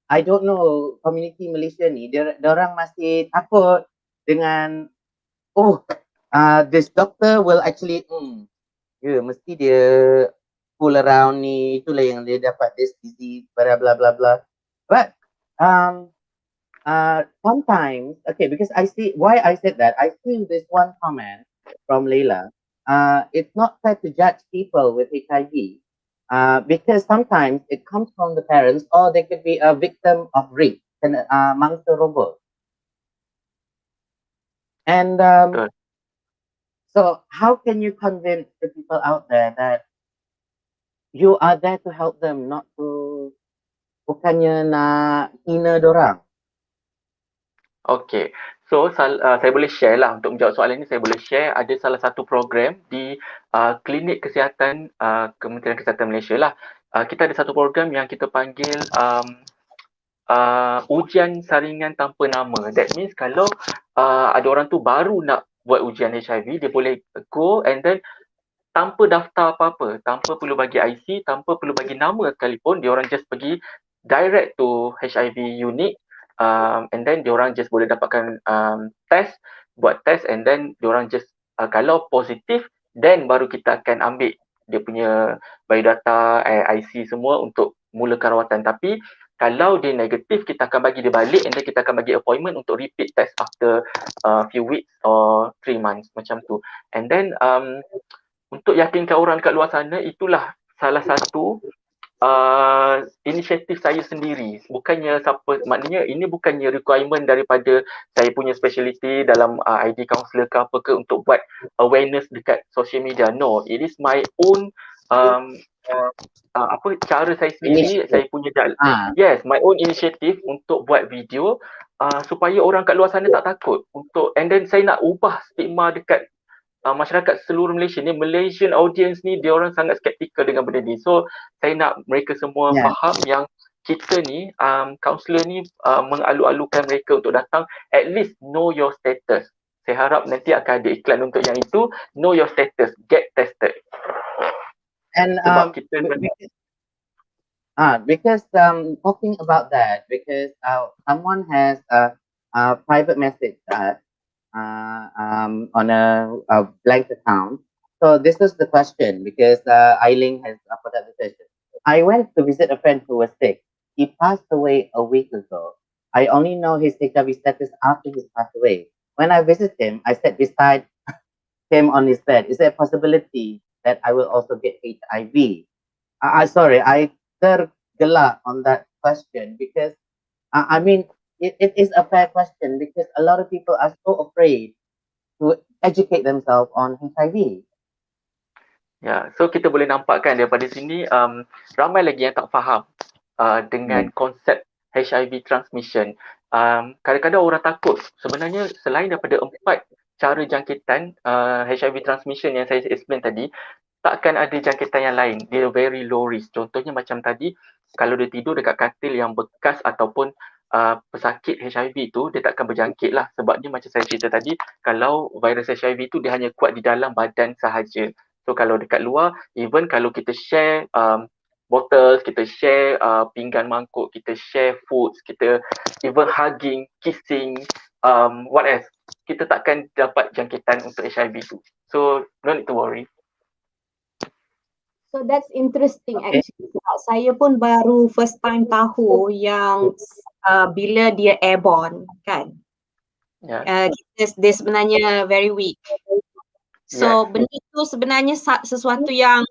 I don't know community Malaysia ni, dia orang masih takut dengan this doctor will actually mesti dia pull around ni, itulah yang dia dapat this disease, blah blah blah blah. But sometimes, okay, because I see why I said that. I see this one comment from Leila. It's not fair to judge people with HIV because sometimes it comes from the parents, or they could be a victim of rape and mangsa robot. And so how can you convince the people out there that you are there to help them, not to bukannya nak hina dorang? Okay, so saya boleh share lah untuk menjawab soalan ini. Saya boleh share ada salah satu program di Klinik Kesihatan Kementerian Kesihatan Malaysia lah. Kita ada satu program yang kita panggil ujian saringan tanpa nama. That means kalau ada orang tu baru nak buat ujian HIV, dia boleh go and then tanpa daftar apa-apa, tanpa perlu bagi IC, tanpa perlu bagi nama sekalipun, dia orang just pergi direct to HIV unit, and then dia orang just boleh dapatkan buat test, and then dia orang just kalau positif, then baru kita akan ambil dia punya biodata, IC semua untuk mulakan rawatan. Tapi kalau dia negatif, kita akan bagi dia balik, and then kita akan bagi appointment untuk repeat test after few weeks or 3 months macam tu. And then untuk yakinkan orang dekat luar sana, itulah salah satu inisiatif saya sendiri. Bukannya siapa, maknanya ini bukannya requirement daripada saya punya speciality dalam ID counsellor ke apa ke untuk buat awareness dekat social media. No, it is my own cara saya sendiri, saya punya jalan. Yes, my own initiative untuk buat video supaya orang kat luar sana tak takut untuk, and then saya nak ubah stigma dekat masyarakat seluruh Malaysia ni. Malaysian audience ni dia orang sangat skeptikal dengan benda ni. So saya nak mereka semua faham yang kita ni counsellor ni mengalu-alukan mereka untuk datang, at least know your status. Saya harap nanti akan ada iklan untuk yang itu, know your status, get tested. And because talking about that, because someone has a private message on a blank account. So this was the question, because Eileen has put up the question. I went to visit a friend who was sick. He passed away a week ago. I only know his HIV status after he passed away. When I visited him, I sat beside him on his bed. Is there a possibility that I will also get HIV? Sorry, I tergelak on that question, because I mean, it is a fair question because a lot of people are so afraid to educate themselves on HIV. Ya, so kita boleh nampakkan daripada sini ramai lagi yang tak faham dengan konsep HIV transmission. Kadang-kadang orang takut. Sebenarnya selain daripada 4 cara jangkitan HIV transmission yang saya explain tadi, takkan ada jangkitan yang lain. Dia very low risk. Contohnya macam tadi, kalau dia tidur dekat katil yang bekas ataupun pesakit HIV tu, dia takkan berjangkit lah. Sebabnya macam saya cerita tadi, kalau virus HIV tu dia hanya kuat di dalam badan sahaja. So kalau dekat luar, even kalau kita share bottles, kita share pinggan mangkuk, kita share foods, kita even hugging, kissing, what else, kita takkan dapat jangkitan untuk HIV tu. So no need to worry. So that's interesting actually. Saya pun baru first time tahu yang bila dia airborne kan. Dia sebenarnya very weak. So benda tu sebenarnya sesuatu yang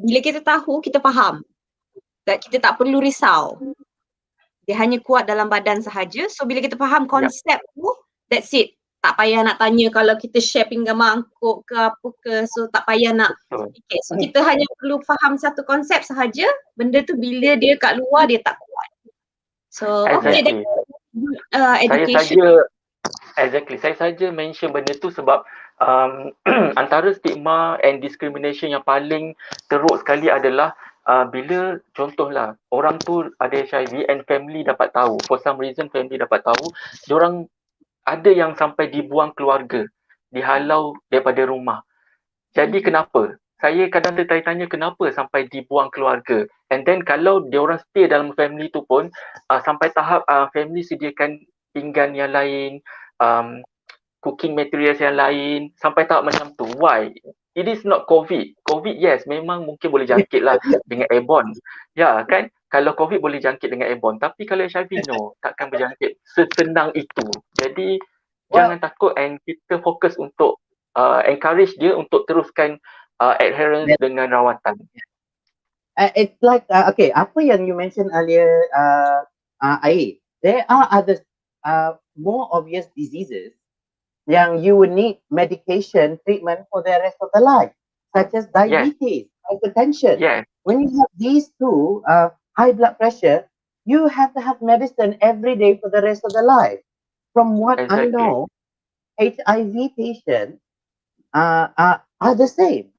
bila kita tahu, kita faham. Dan kita tak perlu risau. Dia hanya kuat dalam badan sahaja. So bila kita faham konsep tu, that's it. Tak payah nak tanya kalau kita share pinggan mangkuk ke apa ke. So tak payah nak fikir. So kita hanya perlu faham satu konsep sahaja. Benda tu bila dia kat luar, dia tak kuat. So Exactly. education. Saya saja mention benda tu sebab antara stigma and discrimination yang paling teruk sekali adalah bila contohlah orang tu ada HIV and family dapat tahu, for some reason family dapat tahu, diorang ada yang sampai dibuang keluarga, dihalau daripada rumah. Jadi kenapa? Saya kadang tertanya-tanya kenapa sampai dibuang keluarga. And then kalau diorang stay dalam family tu pun sampai tahap family sediakan pinggan yang lain, cooking materials yang lain, sampai tahap macam tu. Why? It is not COVID. COVID, yes, memang mungkin boleh jangkit lah dengan airborne. Ya kan? Kalau COVID boleh jangkit dengan airborne. Tapi kalau HIV, no. Takkan berjangkit sesenang itu. Jadi, jangan takut and kita fokus untuk encourage dia untuk teruskan adherence dengan rawatan. It's like, okay, apa yang you mentioned earlier, Aid, there are other more obvious diseases yang you would need medication treatment for the rest of the life, such as diabetes, hypertension. When you have these two, high blood pressure, you have to have medicine every day for the rest of the life. From what I know, HIV patients are the same.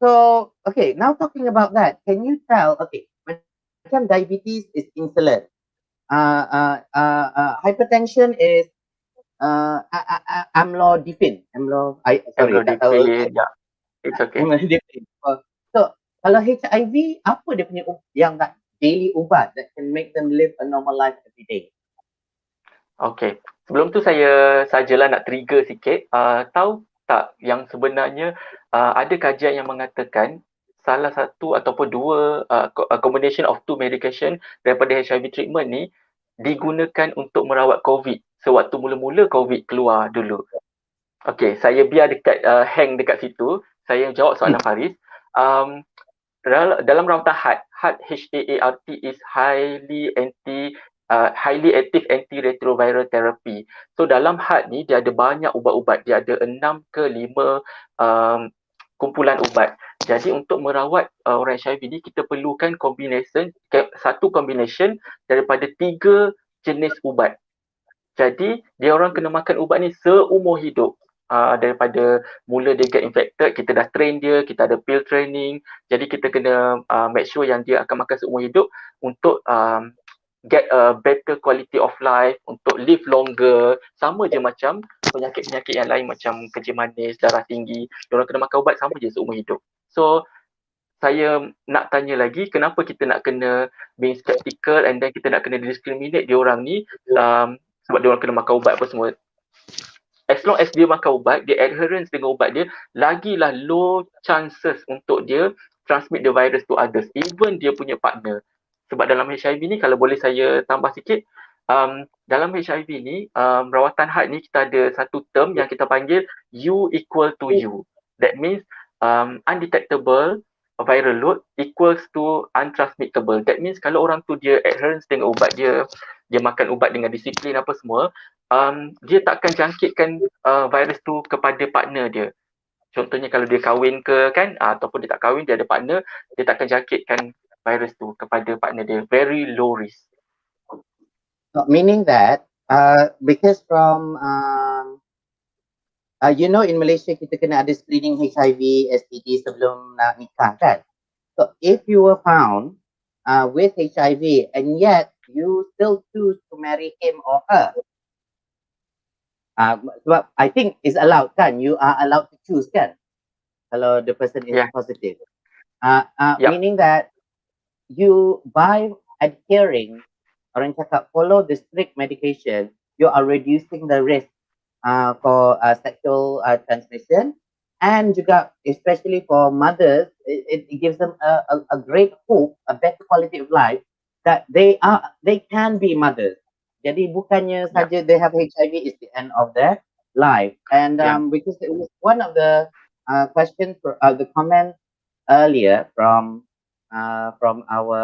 So, okay, now talking about that, can you tell, okay, macam diabetes is insulin, hypertension is amlodipine. It's okay. So, kalau HIV, apa dia punya yang daily ubat that can make them live a normal life every day? Okay, sebelum tu saya sajalah nak trigger sikit. Tahu tak yang sebenarnya ada kajian yang mengatakan salah satu ataupun dua combination of two medication daripada HIV treatment ni digunakan untuk merawat COVID. Sewaktu mula-mula COVID keluar dulu. Okay, saya biar dekat hang dekat situ. Saya jawab soalan Faris. Dalam rawatan HAART, HAART is highly active antiretroviral therapy. So dalam HAART ni dia ada banyak ubat-ubat. Dia ada 6 ke 5 kumpulan ubat. Jadi untuk merawat orang HIV ni kita perlukan satu combination daripada 3 jenis ubat. Jadi dia orang kena makan ubat ni seumur hidup. Daripada mula dia get infected, kita dah train dia, kita ada pill training. Jadi kita kena make sure yang dia akan makan seumur hidup untuk get a better quality of life, untuk live longer. Sama je macam penyakit-penyakit yang lain macam kencing manis, darah tinggi. Dia orang kena makan ubat sama je seumur hidup. So saya nak tanya lagi, kenapa kita nak kena being skeptical and then kita nak kena discriminate dia orang ni sebab dia orang kena makan ubat apa semua. As long as dia makan ubat, dia adherence dengan ubat dia, lagilah low chances untuk dia transmit the virus to others, even dia punya partner. Sebab dalam HIV ni, kalau boleh saya tambah sikit, dalam HIV ni, rawatan HAART ni kita ada satu term yang kita panggil U equal to U. That means undetectable viral load equals to untransmittable. That means kalau orang tu dia adherence dengan ubat dia, dia makan ubat dengan disiplin apa semua, dia takkan jangkitkan virus tu kepada partner dia. Contohnya kalau dia kahwin ke kan, ataupun dia tak kahwin, dia ada partner, dia takkan jangkitkan virus tu kepada partner dia. Very low risk. So, meaning that because from you know in Malaysia kita kena ada screening HIV, STD sebelum nak nikah kan. So if you were found with HIV and yet you still choose to marry him or her, sebab I think is allowed kan, you are allowed to choose kan kalau the person is positive. Meaning that you by adhering, orang cakap follow the strict medication, you are reducing the risk for sexual transmission, and juga especially for mothers, it gives them a great hope, a better quality of life that they can be mothers. Jadi bukannya saja they have HIV is the end of their life. And because it was one of the questions for the comment earlier from our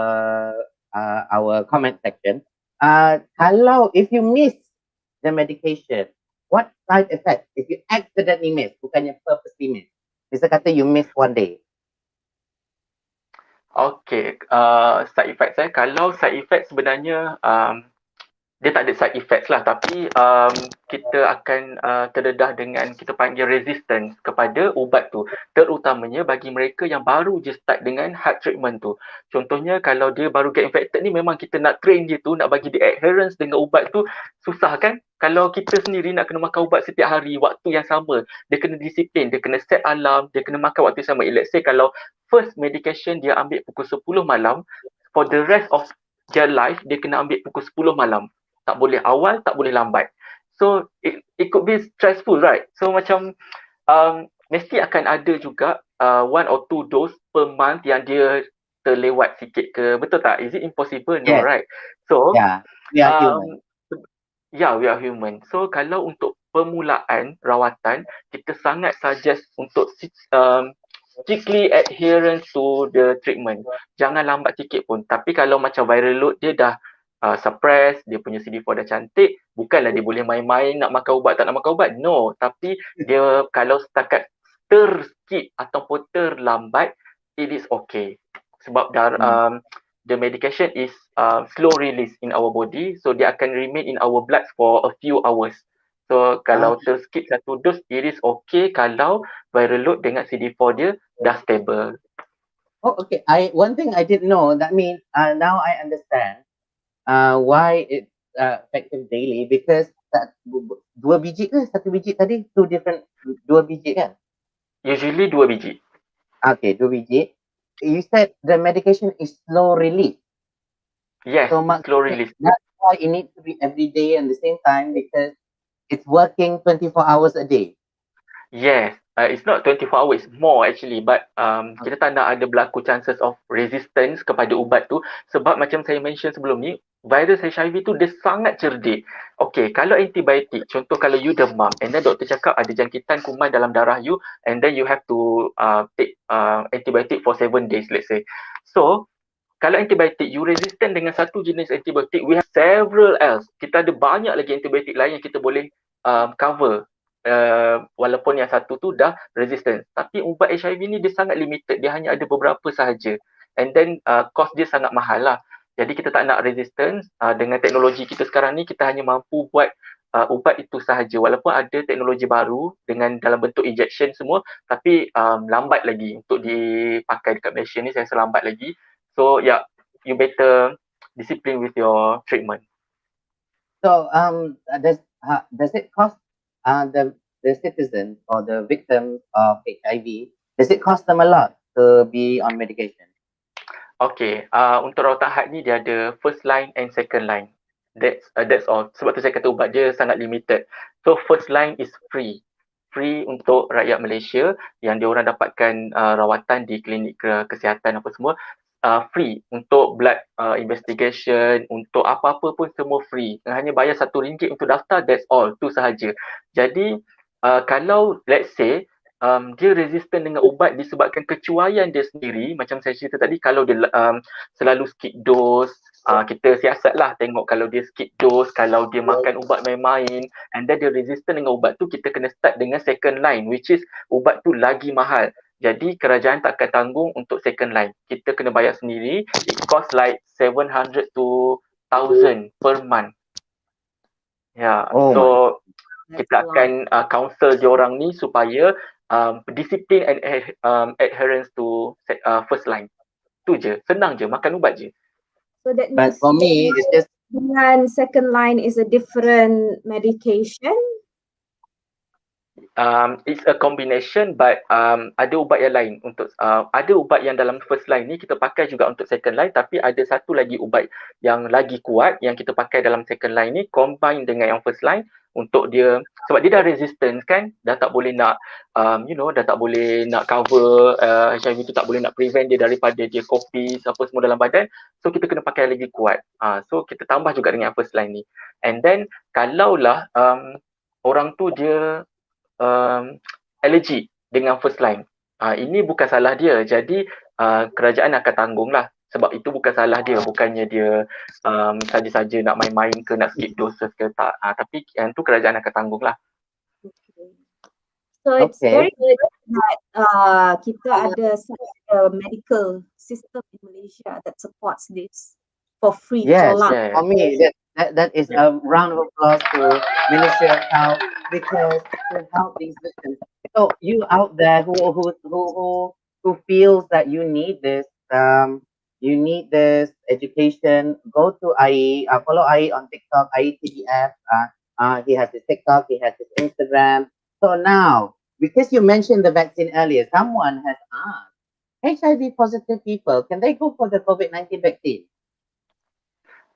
comment section. Kalau if you miss the medication, what side effects if you accidentally miss, bukannya purposely miss? Misal kata you miss one day. Okay, side effects kalau side effects sebenarnya dia tak ada side effects lah, tapi kita akan terdedah dengan kita panggil resistance kepada ubat tu, terutamanya bagi mereka yang baru je start dengan hard treatment tu. Contohnya kalau dia baru get infected ni, memang kita nak train dia tu, nak bagi dia adherence dengan ubat tu susah kan. Kalau kita sendiri nak kena makan ubat setiap hari, waktu yang sama, dia kena disiplin, dia kena set alarm, dia kena makan waktu yang sama. Let's say kalau first medication dia ambil pukul 10 malam, for the rest of their life dia kena ambil pukul 10 malam. Tak boleh awal, tak boleh lambat. So it could be stressful, right? So macam mesti akan ada juga 1 or 2 dose per month yang dia terlewat sikit ke. Betul tak? Is it impossible? No, right? So we are human. We are human. So kalau untuk permulaan rawatan, kita sangat suggest untuk strictly adherence to the treatment. Jangan lambat sikit pun. Tapi kalau macam viral load dia dah suppress, dia punya CD4 dah cantik, bukanlah dia boleh main-main nak makan ubat, tak nak makan ubat. No, tapi dia kalau setakat terskip ataupun terlambat, it is okay. Sebab the medication is slow release in our body, so dia akan remain in our blood for a few hours. So kalau terskip satu dose, it is okay kalau viral load dengan CD4 dia dah stable. Oh, okay. One thing I didn't know, that means now I understand why it's effective daily, because dua biji ke satu biji tadi? Dua biji kan? Usually 2 biji. Okay, 2 biji. You said the medication is slow release. Yes, so slow release. That's why it needs to be every day and the same time, because it's working 24 hours a day. Yes, it's not 24 hours, more actually, but kita tak nak ada berlaku chances of resistance kepada ubat tu, sebab macam saya mention sebelum ni, virus HIV tu dia sangat cerdik. Okay, kalau antibiotik, contoh kalau you demam and then doktor cakap ada jangkitan kuman dalam darah you, and then you have to take antibiotik for 7 days, let's say. So kalau antibiotik you resistant dengan satu jenis antibiotik, we have several else. Kita ada banyak lagi antibiotik lain yang kita boleh cover. Walaupun yang satu tu dah resistant, tapi ubat HIV ni dia sangat limited, dia hanya ada beberapa sahaja, and then cost dia sangat mahal lah. Jadi kita tak nak resistance. Dengan teknologi kita sekarang ni, kita hanya mampu buat ubat itu sahaja, walaupun ada teknologi baru dengan dalam bentuk injection semua, tapi lambat lagi untuk dipakai dekat Malaysia ni, saya rasa lambat lagi. So you better discipline with your treatment. So does it cost the citizen or the victims of HIV, does it cost them a lot to be on medication? Okay, untuk rawatan had ni dia ada first line and second line. That's all. Sebab tu saya kata ubat dia sangat limited. So first line is free untuk rakyat Malaysia yang dia orang dapatkan rawatan di klinik kesihatan apa semua. Free untuk blood investigation, untuk apa-apa pun semua free. Hanya bayar RM1 untuk daftar, that's all, tu sahaja. Jadi kalau let's say dia resistant dengan ubat disebabkan kecuaian dia sendiri, macam saya cerita tadi, kalau dia selalu skip dose kita siasat lah tengok kalau dia skip dose, kalau dia makan ubat main-main, and then dia resistant dengan ubat tu, kita kena start dengan second line, which is ubat tu lagi mahal. Jadi kerajaan tak akan tanggung untuk second line. Kita kena bayar sendiri. It cost like 700 to 1,000 per month. Ya, so kita akan counsel diorang ni supaya disiplin and adherence to first line. Tu je, senang je, makan ubat je. So that But means for me, it's just dengan second line is a different medication. It's a combination, but ada ubat yang lain untuk ada ubat yang dalam first line ni kita pakai juga untuk second line, tapi ada satu lagi ubat yang lagi kuat yang kita pakai dalam second line ni combine dengan yang first line untuk dia, sebab dia dah resistance kan, dah tak boleh nak dah tak boleh nak cover HIV tu, tak boleh nak prevent dia daripada dia copies apa semua dalam badan, so kita kena pakai lagi kuat. So kita tambah juga dengan first line ni, and then kalaulah orang tu dia allergic dengan first line, ini bukan salah dia, jadi kerajaan akan tanggung lah, sebab itu bukan salah dia, bukannya dia saja-saja nak main-main ke nak skip doses ke tak, tapi yang tu kerajaan akan tanggung lah. So it's very good that kita ada such a medical system in Malaysia that supports this for free yes, for life. for me that is a round of applause to Ministry of Health, because to help these victims. So you out there who feels that you need this education, go to IE, follow IE on TikTok, IE-TDF. He has his TikTok, he has his Instagram. So now, because you mentioned the vaccine earlier, someone has asked, HIV positive people, can they go for the COVID-19 vaccine?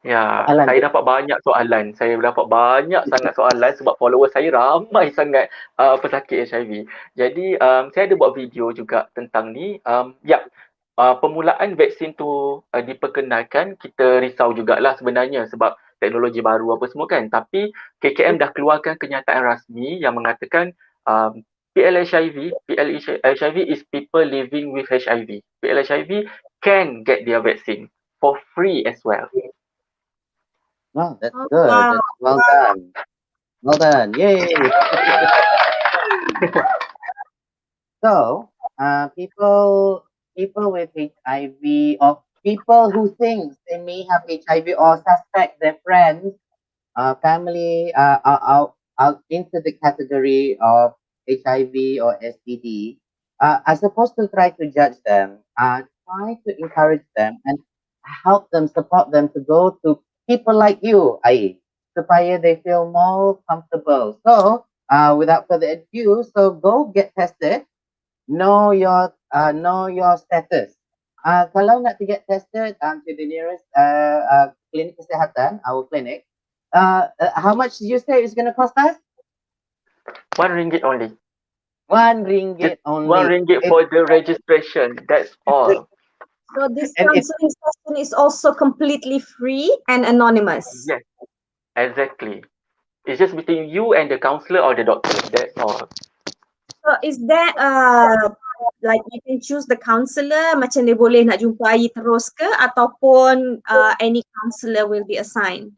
Ya, saya dapat banyak soalan. Saya dapat banyak sangat soalan sebab follower saya ramai sangat pesakit HIV. Jadi saya ada buat video juga tentang ni. Permulaan vaksin tu diperkenalkan, kita risau jugalah sebenarnya sebab teknologi baru apa semua kan. Tapi KKM dah keluarkan kenyataan rasmi yang mengatakan PLHIV is people living with HIV. PLHIV can get their vaccine for free as well. Wow, that's good. That's well done. Well done. Yay. So, people with HIV, or people who think they may have HIV or suspect their friends, family are into the category of HIV or STD, are supposed to try to judge them, try to encourage them and help them, support them to go to people like you, supaya they feel more comfortable. So, without further ado, so go get tested. Know your status. Kalau nak to get tested to the nearest klinik kesihatan, our clinic, how much did you say it's going to cost us? RM1 only. RM1 only. RM1 for the registration. That's all. So this counseling session is also completely free and anonymous. Yes, exactly. It's just between you and the counsellor or the doctor. That's all. So is there like you can choose the counsellor, macam dia boleh nak jumpai terus ke, ataupun any counsellor will be assigned?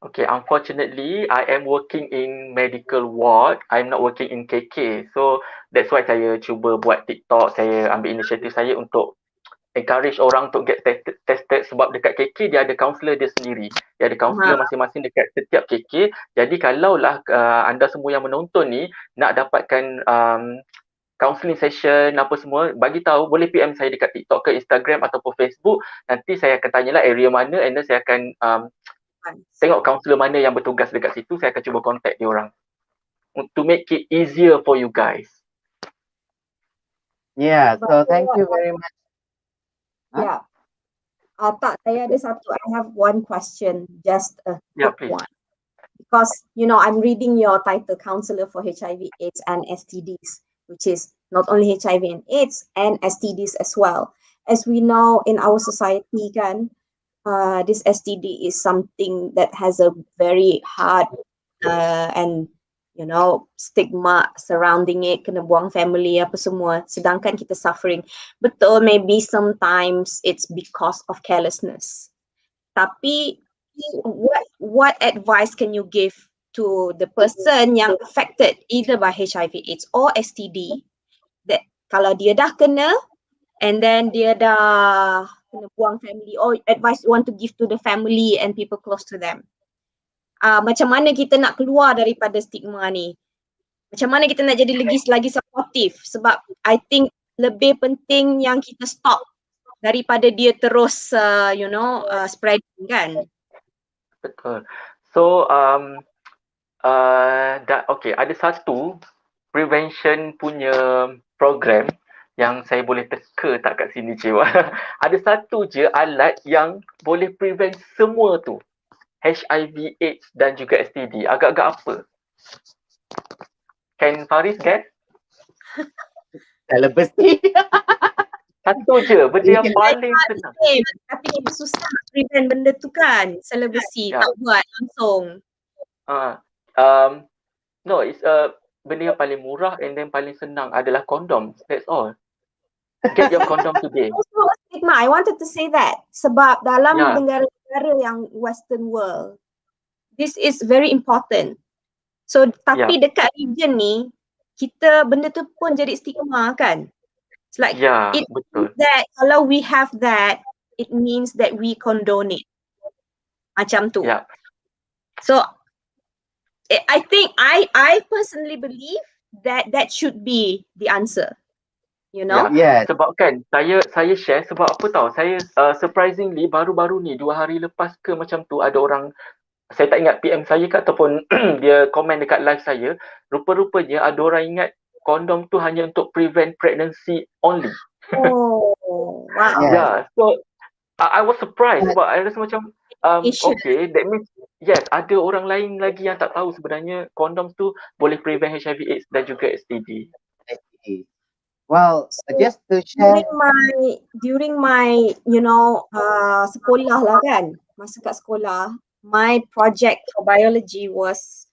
Okay, unfortunately, I am working in medical ward. I'm not working in KK. So that's why saya cuba buat TikTok. Saya ambil inisiatif saya untuk encourage orang untuk get tested, sebab dekat KK dia ada counsellor dia sendiri. Dia ada counsellor masing-masing dekat setiap KK. Jadi kalaulah anda semua yang menonton ni nak dapatkan counselling session apa semua, bagi tahu, boleh PM saya dekat TikTok ke Instagram ataupun Facebook. Nanti saya akan tanyalah area mana, and then saya akan tengok counsellor mana yang bertugas dekat situ. Saya akan cuba contact dia orang to make it easier for you guys. Yeah, so thank you very much. Yeah. Tak, saya ada satu. I have one question, just a quick one. Because, I'm reading your title, Counsellor for HIV, AIDS and STDs, which is not only HIV and AIDS and STDs as well. As we know in our society, this STD is something that has a very hard and stigma surrounding it, kena buang family apa semua, sedangkan kita suffering. Betul, maybe sometimes it's because of carelessness. Tapi what advice can you give to the person yang affected either by HIV/AIDS or STD, that kalau dia dah kena and then dia dah kena buang family, or advice you want to give to the family and people close to them? Macam mana kita nak keluar daripada stigma ni? Macam mana kita nak jadi lagi supportive? Sebab I think lebih penting yang kita stop daripada dia terus spreading kan. Betul. So okay, ada satu prevention punya program yang saya boleh teka tak kat sini je. Ada satu je alat yang boleh prevent semua tu. HIV, AIDS dan juga STD. Agak-agak apa? Can Faris guess? Celibacy. Satu je, benda yang paling senang. Tapi susah nak prevent benda tu kan. Celibacy, tak buat langsung. No, it's benda yang paling murah and then paling senang adalah kondom. That's all. Get your condom today. Also stigma. I wanted to say that. Sebab dalam negara-negara yang Western world, this is very important. So, tapi dekat region ni, kita benda tu pun jadi stigma kan. It's like, it means that kalau we have that, it means that we condone it. Macam tu. So, I think, I personally believe that that should be the answer. You know? Sebab kan, saya share sebab apa tahu, saya surprisingly baru-baru ni 2 hari lepas ke macam tu ada orang, saya tak ingat PM saya ke ataupun dia komen dekat live saya, rupa-rupanya ada orang ingat kondom tu hanya untuk prevent pregnancy only. Oh, wow. So I was surprised sebab I rasa macam okay, that means yes, ada orang lain lagi yang tak tahu sebenarnya kondom tu boleh prevent HIV AIDS dan juga STD. Well, just to share during my sekolah lah kan, masa kat sekolah, my project for biology was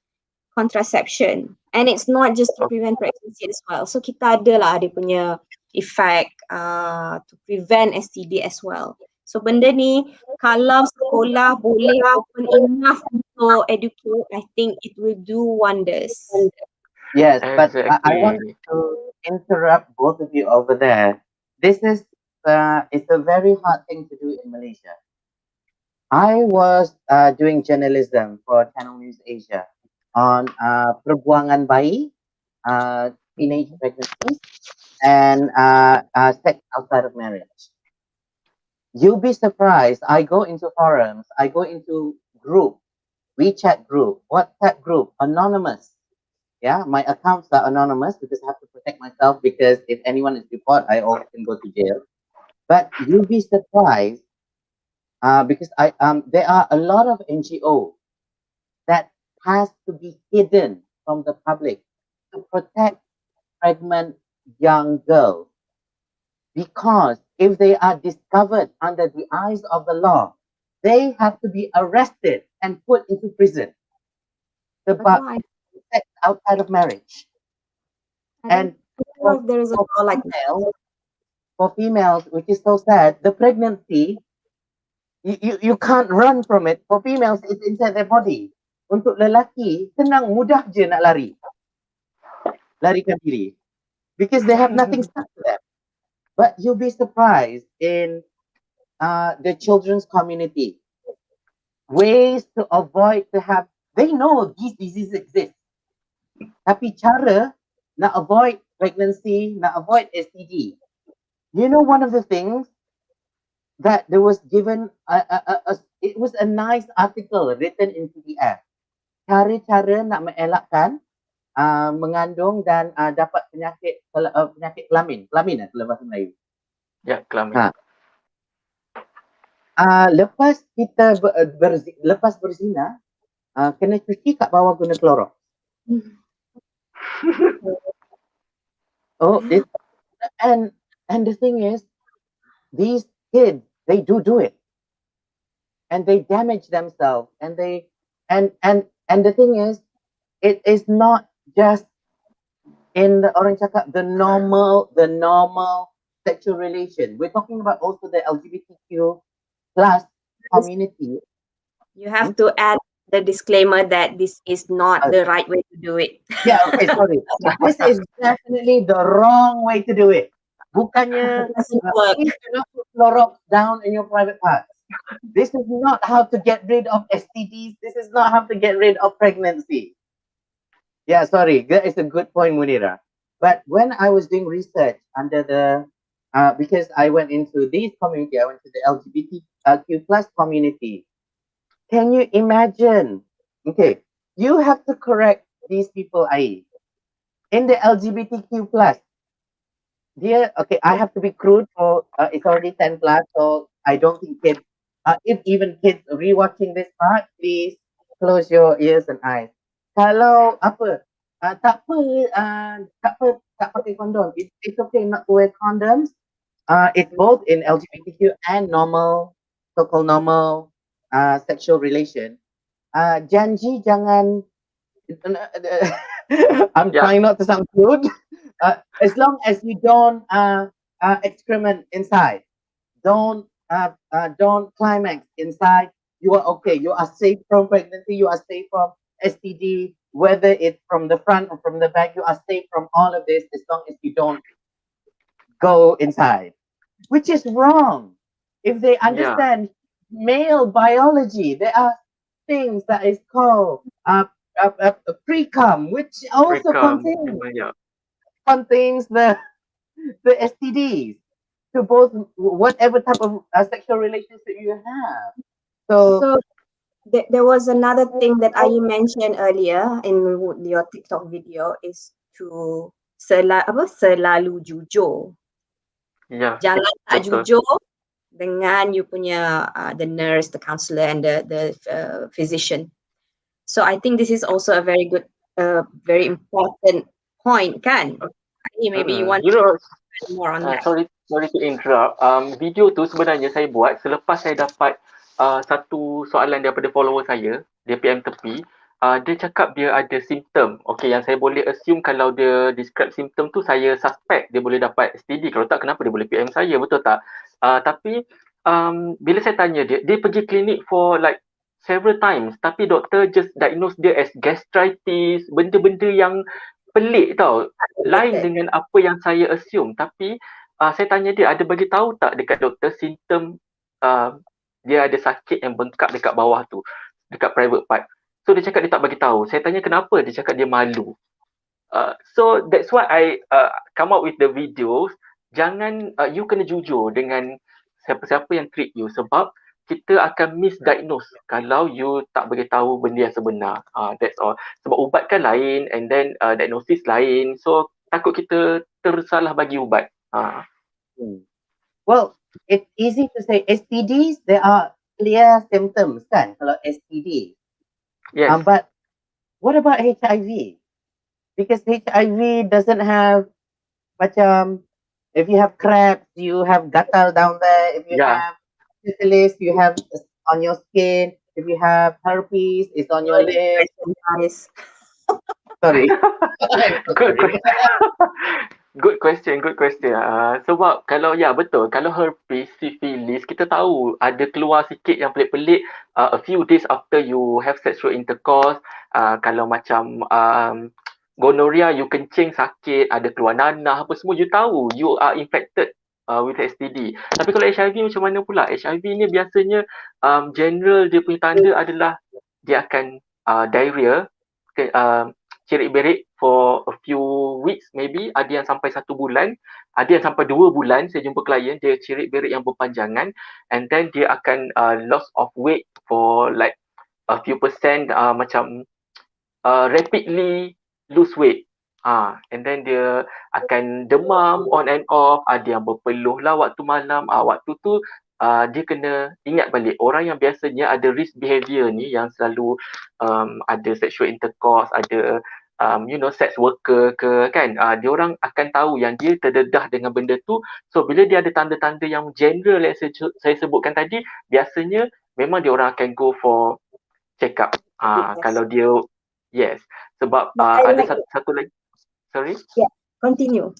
contraception, and it's not just to prevent pregnancy as well. So kita ada lah dia punya effect to prevent STD as well. So benda ni kalau sekolah boleh open enough untuk educate, I think it will do wonders. Yes, but I want to interrupt both of you over there. This is it's a very hard thing to do in Malaysia. I was doing journalism for Channel News Asia on perbuangan bayi, teenage pregnancies, and sex outside of marriage. You'll be surprised. I go into forums, I go into group, WeChat group, WhatsApp group, anonymous. Yeah, my accounts are anonymous because I have to protect myself, because if anyone is reported, I also can go to jail. But you'll be surprised because there are a lot of NGOs that has to be hidden from the public to protect pregnant young girls. Because if they are discovered under the eyes of the law, they have to be arrested and put into prison. Sebab sex outside of marriage. And there is a law like for females, which is so sad, the pregnancy, you can't run from it. For females, it's inside their body. Untuk lelaki, senang, mudah je nak larikan diri, because they have nothing stuck to them. But you'll be surprised in the children's community, ways to avoid to have, they know these diseases exist. Tapi cara nak avoid pregnancy, nak avoid STD. You know, one of the things that there was given, it was a nice article written in PDF. Cara-cara nak mengelakkan mengandung dan dapat penyakit kelamin. Kelamin dalam bahasa Melayu. Ya, kelamin. Lepas kita lepas berzina, kena cuci kat bawah guna Clorox. And the thing is, these kids, they do it, and they damage themselves, and the thing is, it is not just in the orang cakap the normal sexual relation. We're talking about also the LGBTQ plus community. You have to add the disclaimer that this is not the right way to do it. Yeah, okay, sorry. This is definitely the wrong way to do it. Bukannya, Doesn't work. please do not put Clorox down in your private parts. This is not how to get rid of STDs. This is not how to get rid of pregnancy. Yeah, sorry. That is a good point, Munira. But when I was doing research under the, because I went into this community, I went to the LGBTQ plus community. Can you imagine? Okay, you have to correct these people, in the LGBTQ plus. Dear, okay, I have to be crude for it's already 10 plus, so I don't think kids, if even kids rewatching this part, please close your ears and eyes. Kalau apa, tak apa, tak pakai kondom. It's okay not to wear condoms. It's both in LGBTQ and normal, so-called normal sexual relation. Janji jangan, I'm trying not to sound rude. As long as you don't excrement inside, don't climax inside, you are okay. You are safe from pregnancy. You are safe from STD, whether it's from the front or from the back. You are safe from all of this as long as you don't go inside, which is wrong. If they understand male biology, there are things that is called pre-cum, which also contains the STDs to both whatever type of sexual relationship you have. So there was another thing that I mentioned earlier in your TikTok video is to selalu jujur. Jangan tak jujur dengan you punya the nurse, the counselor, and the physician. So I think this is also a very good, very important point, kan? Maybe you want to add more on that. Sorry to interrupt. Video tu sebenarnya saya buat selepas saya dapat satu soalan daripada follower saya, dia PM tepi. Dia cakap dia ada simptom. Okay, yang saya boleh assume kalau dia describe simptom tu, saya suspect dia boleh dapat STD. Kalau tak, kenapa dia boleh PM saya, betul tak? Tapi bila saya tanya dia pergi klinik for like several times, tapi doktor just diagnose dia as gastritis, benda-benda yang pelik tau, lain dengan apa yang saya assume. Tapi saya tanya dia, ada bagi tahu tak dekat doktor simptom dia ada sakit yang bengkak dekat bawah tu, dekat private part. So dia cakap dia tak bagi tahu. Saya tanya kenapa, dia cakap dia malu. So that's why I come up with the videos. Jangan, you kena jujur dengan siapa-siapa yang treat you, sebab kita akan misdiagnose kalau you tak beritahu benda yang sebenar. That's all. Sebab ubat kan lain, and then diagnosis lain. So takut kita tersalah bagi ubat. Well, it's easy to say STDs, there are clear symptoms kan kalau STD. Yes. But what about HIV? Because HIV doesn't have macam, if you have crabs, you have gatal down there. If you have syphilis, you have on your skin. If you have herpes, it's on your lips. Sorry. Good question. Sebab kalau betul, kalau herpes, syphilis, kita tahu ada keluar sikit yang pelik-pelik a few days after you have sexual intercourse. Kalau macam gonorrhea, you kencing sakit, ada keluar nanah, apa semua, you tahu you are infected with STD. Tapi kalau HIV macam mana pula? HIV ni biasanya general dia punya tanda adalah dia akan diarrhea, cirit-berit for a few weeks maybe, ada yang sampai 1 bulan, ada yang sampai 2 bulan. Saya jumpa klien, dia cirit-berit yang berpanjangan, and then dia akan loss of weight for like a few percent, macam rapidly lose weight. And then dia akan demam on and off, ada yang berpeluh lah waktu malam. Waktu tu dia kena ingat balik, orang yang biasanya ada risk behavior ni, yang selalu ada sexual intercourse, ada sex worker ke kan, dia orang akan tahu yang dia terdedah dengan benda tu. So bila dia ada tanda-tanda yang general yang saya sebutkan tadi, biasanya memang dia orang akan go for check up. Kalau dia sebab ada satu lagi. Sorry? Yeah, continue.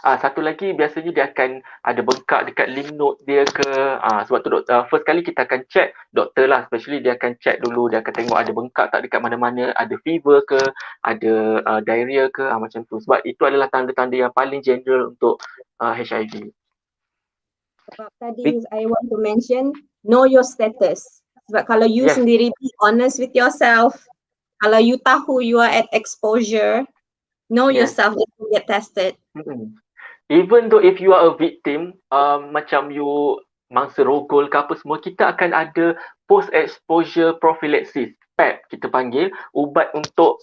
Satu lagi biasanya dia akan ada bengkak dekat lymph node dia ke. Sebab tu doktor, first kali kita akan check, doktor lah especially dia akan check dulu, dia akan tengok ada bengkak tak dekat mana-mana, ada fever ke, ada diarrhea ke, macam tu. Sebab itu adalah tanda-tanda yang paling general untuk HIV. Sebab tadi I want to mention, know your status. Sebab kalau you Yes. sendiri be honest with yourself, kalau you tahu you are at exposure, know Yes. yourself before you get tested. Even though if you are a victim, macam you mangsa rogol ke apa semua, kita akan ada post exposure prophylaxis, PEP kita panggil, ubat untuk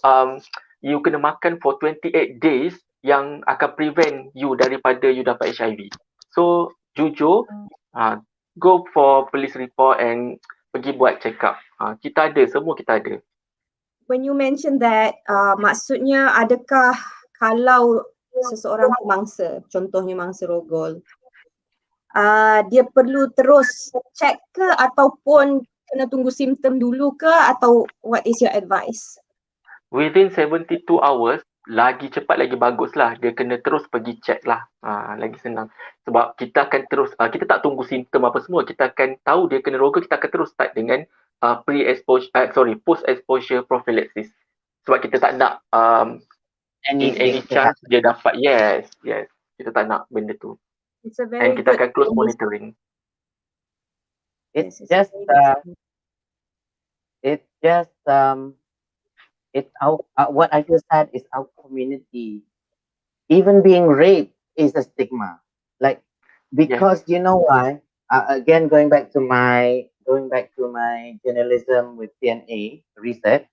you kena makan for 28 days yang akan prevent you daripada you dapat HIV. So jujur, go for police report and pergi buat check up. Kita ada, semua kita ada. When you mention that, maksudnya adakah kalau seseorang tu mangsa, contohnya mangsa rogol, dia perlu terus check ke ataupun kena tunggu simptom dulu ke, atau what is your advice? Within 72 hours, lagi cepat lagi bagus lah. Dia kena terus pergi check lah. Lagi senang. Sebab kita akan terus, kita tak tunggu simptom apa semua. Kita akan tahu dia kena rogol, kita akan terus start dengan post-exposure prophylaxis. Sebab kita tak nak any chance dia dapat. Yes. Kita tak nak benda tu. It's a very And kita good akan close monitoring. It's our what I feel sad is our community. Even being raped is a stigma. Like, because you know why? Again, going back to my journalism with CNA research,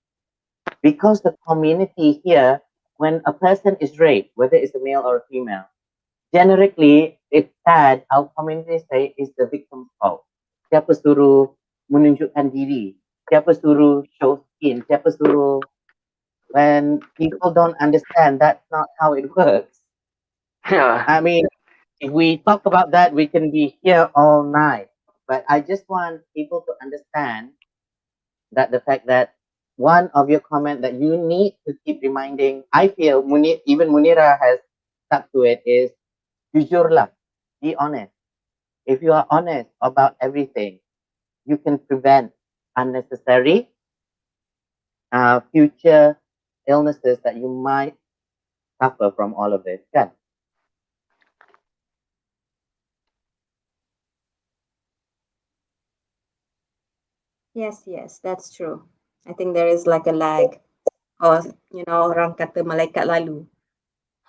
because the community here, when a person is raped, whether it's a male or a female, generically it's sad. Our community say is the victim's fault. Siapa suruh menunjukkan diri? Siapa suruh show skin? Siapa suruh? When people don't understand, that's not how it works. Yeah. I mean, if we talk about that, we can be here all night. But I just want people to understand that the fact that one of your comment that you need to keep reminding, I feel even Munira has stuck to it, is jujurlah, be honest. If you are honest about everything, you can prevent unnecessary future illnesses that you might suffer from all of this. Kan? Yes, that's true. I think there is like a lag, or orang kata malaikat lalu.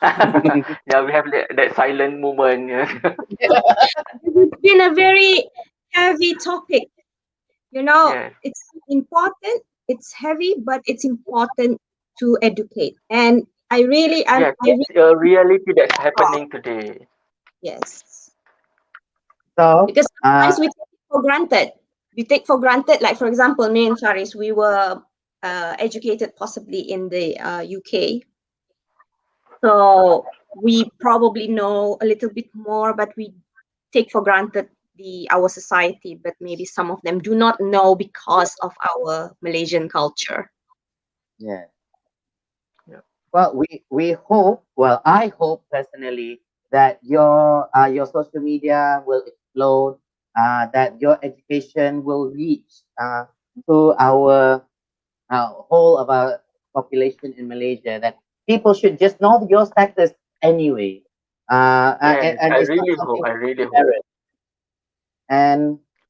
Yeah, we have that silent moment. It's been a very heavy topic. Yes. It's important, it's heavy, but it's important to educate. And I really, Yes, it's a reality that's happening today. Yes. So, because sometimes we take it for granted. We take for granted, like for example, me and Faris, we were educated possibly in the UK. So we probably know a little bit more, but we take for granted our society, but maybe some of them do not know because of our Malaysian culture. Yeah. Well, we hope. Well, I hope personally that your social media will explode. That your education will reach to our whole of our population in Malaysia. That people should just know your status anyway. Yes, And I it's not really something hope. I to really be embarrassed.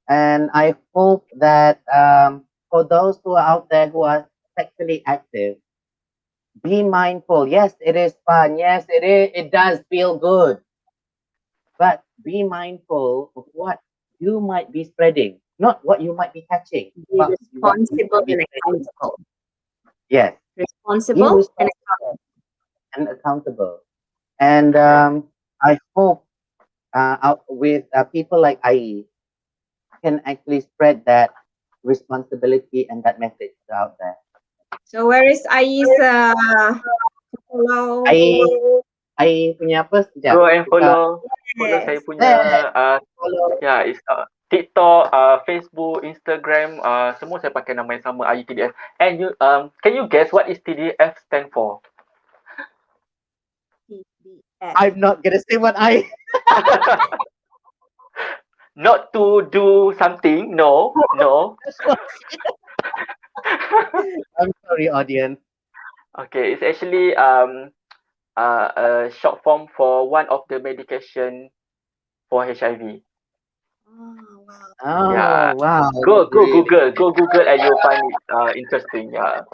And I hope that for those who are out there who are sexually active, be mindful. Yes, it is fun. Yes, it is. It does feel good. But be mindful of what you might be spreading, not what you might be catching. Be responsible and accountable. Yes. Responsible and accountable. And I hope with people like IE can actually spread that responsibility and that message out there. So where is IE's follow? IE punya apa? Sekejap. Go and follow saya punya it's TikTok, Facebook, Instagram, semua saya pakai nama yang sama, IETDF. And can you guess what is TDF stand for? I'm not gonna say what I. Not to do something. No, no. I'm sorry, audience. Okay, it's actually a short form for one of the medication for HIV. Yeah. Oh wow, Go that's really. Go Google, and you'll find it interesting. Yeah.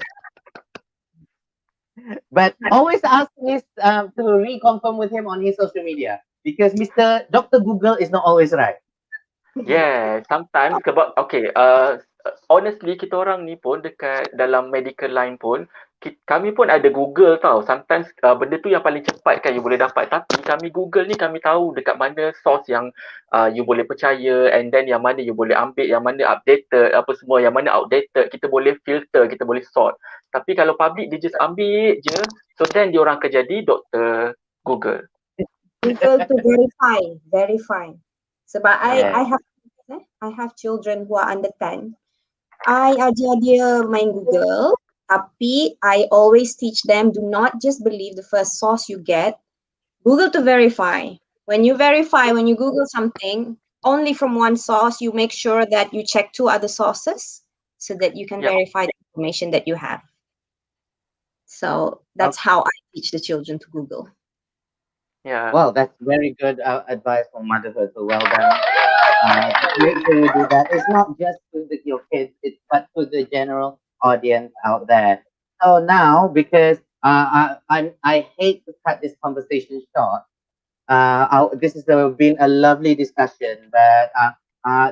But always ask his to reconfirm with him on his social media because Mr. Dr. Google is not always right. Yeah, sometimes sebab okay, honestly kita orang ni pun dekat dalam medical line pun kami pun ada Google tau. Sometimes benda tu yang paling cepat kan you boleh dapat, tapi kami Google ni kami tahu dekat mana source yang you boleh percaya, and then yang mana you boleh ambil, yang mana updated apa semua, yang mana outdated kita boleh filter, kita boleh sort. Tapi kalau public dia just ambil je, so then dia orang akan jadi Dr. Google. Google to verify. Sebab I have children who are under 10. I ajar dia main Google, tapi I always teach them, do not just believe the first source you get. Google to verify. When you Google something only from one source, you make sure that you check 2 other sources so that you can verify the information that you have. So that's how I teach the children to Google. Yeah. Well, that's very good advice for motherhood. So well done. Make sure you do that. It's not just to your kids, but to the general audience out there. So now, because I hate to cut this conversation short. This has been a lovely discussion, but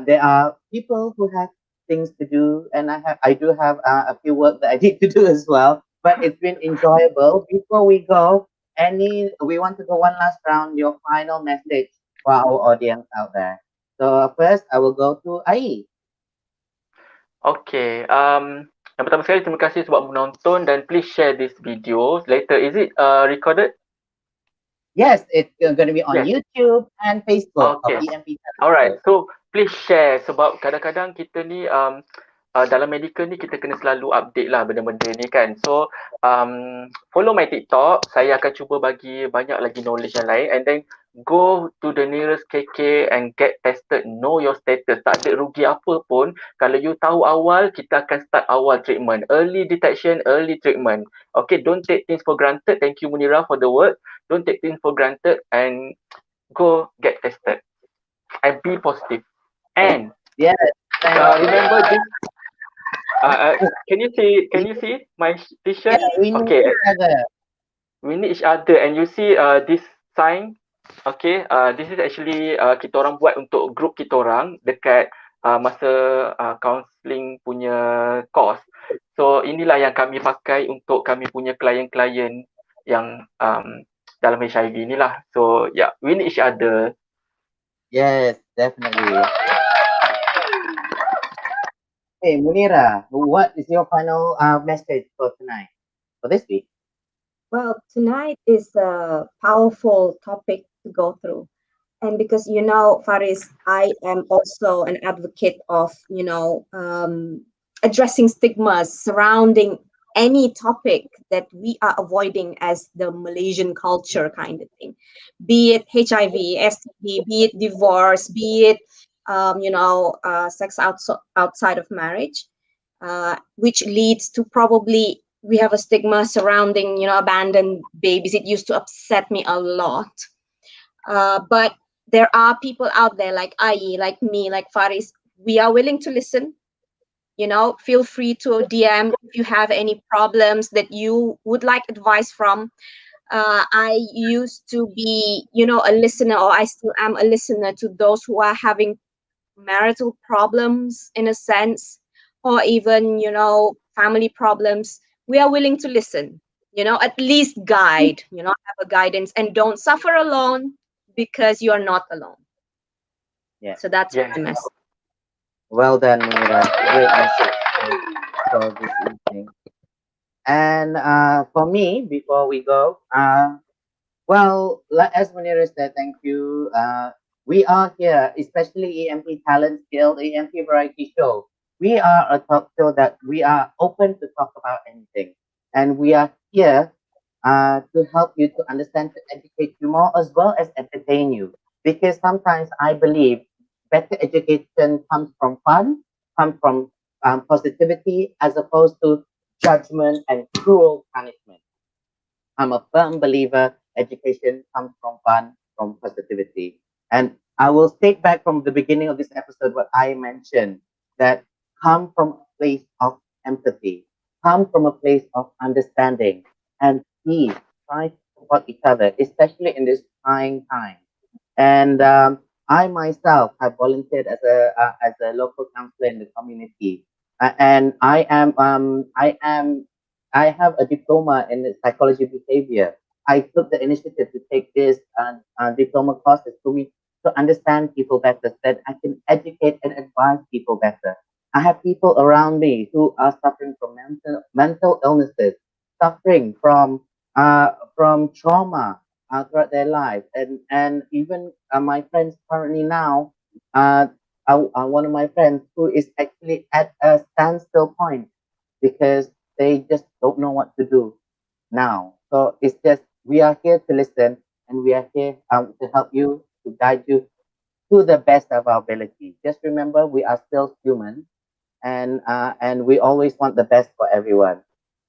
there are people who have things to do, and I do have a few work that I need to do as well. But it's been enjoyable. Before we go, we want to go one last round. Your final message for our audience out there. So first, I will go to Ai. Okay. Yang pertama sekali, terima kasih sebab menonton, dan please share this video later. Is it recorded? Yes, it's going to be on YouTube and Facebook. Okay. Of EMP. Alright. So please share, sebab kadang-kadang kita ni dalam medical ni kita kena selalu update lah benda-benda ni kan. So follow my TikTok. Saya akan cuba bagi banyak lagi knowledge yang lain, and then go to the nearest KK and get tested. Know your status. Tak ada rugi apa pun. Kalau you tahu awal, kita akan start awal treatment. Early detection, early treatment. Okay, don't take things for granted. Thank you Munira for the word. Don't take things for granted and go get tested. And be positive. And yes, remember this. Can you see my t-shirt? Yeah, we need okay. each other. We need each other, and you see this sign. Okay, this is actually kita orang buat untuk group kita orang dekat masa counselling punya course. So inilah yang kami pakai untuk kami punya klien-klien yang dalam HIV inilah. So yeah, we need each other. Yes, definitely. Hey Munira, what is your final message for tonight, for this week? Well, tonight is a powerful topic to go through. And because, Faris, I am also an advocate of, addressing stigmas surrounding any topic that we are avoiding as the Malaysian culture kind of thing. Be it HIV, STD, be it divorce, be it, sex outside of marriage, which leads to probably we have a stigma surrounding, abandoned babies. It used to upset me a lot. But there are people out there like Ai, like me, like Faris. We are willing to listen. Feel free to DM if you have any problems that you would like advice from. I used to be, a listener, or I still am a listener to those who are having marital problems in a sense, or even, family problems. We are willing to listen, at least guide, have a guidance, and don't suffer alone because you are not alone. Yeah. So that's my message. Well done, Munira. Great message for this evening. And for me, before we go, well, as Munira said, thank you. We are here, especially EMP Talent Guild, EMP Variety Show. We are a talk show that we are open to talk about anything. And we are here to help you to understand, to educate you more, as well as entertain you. Because sometimes I believe better education comes from fun, comes from positivity, as opposed to judgment and cruel punishment. I'm a firm believer education comes from fun, from positivity. And I will take back from the beginning of this episode what I mentioned, that come from a place of empathy, come from a place of understanding, and please try to support each other, especially in this trying time. And I myself have volunteered as a local counselor in the community, and I have a diploma in psychology behavior. I took the initiative to take this diploma courses to understand people better, so that I can educate and advise people better. I have people around me who are suffering from mental illnesses, suffering from trauma throughout their life, and even my friends currently now, one of my friends who is actually at a standstill point because they just don't know what to do now. So it's just, we are here to listen, and we are here to help you, to guide you to the best of our ability. Just remember, we are still human, and we always want the best for everyone.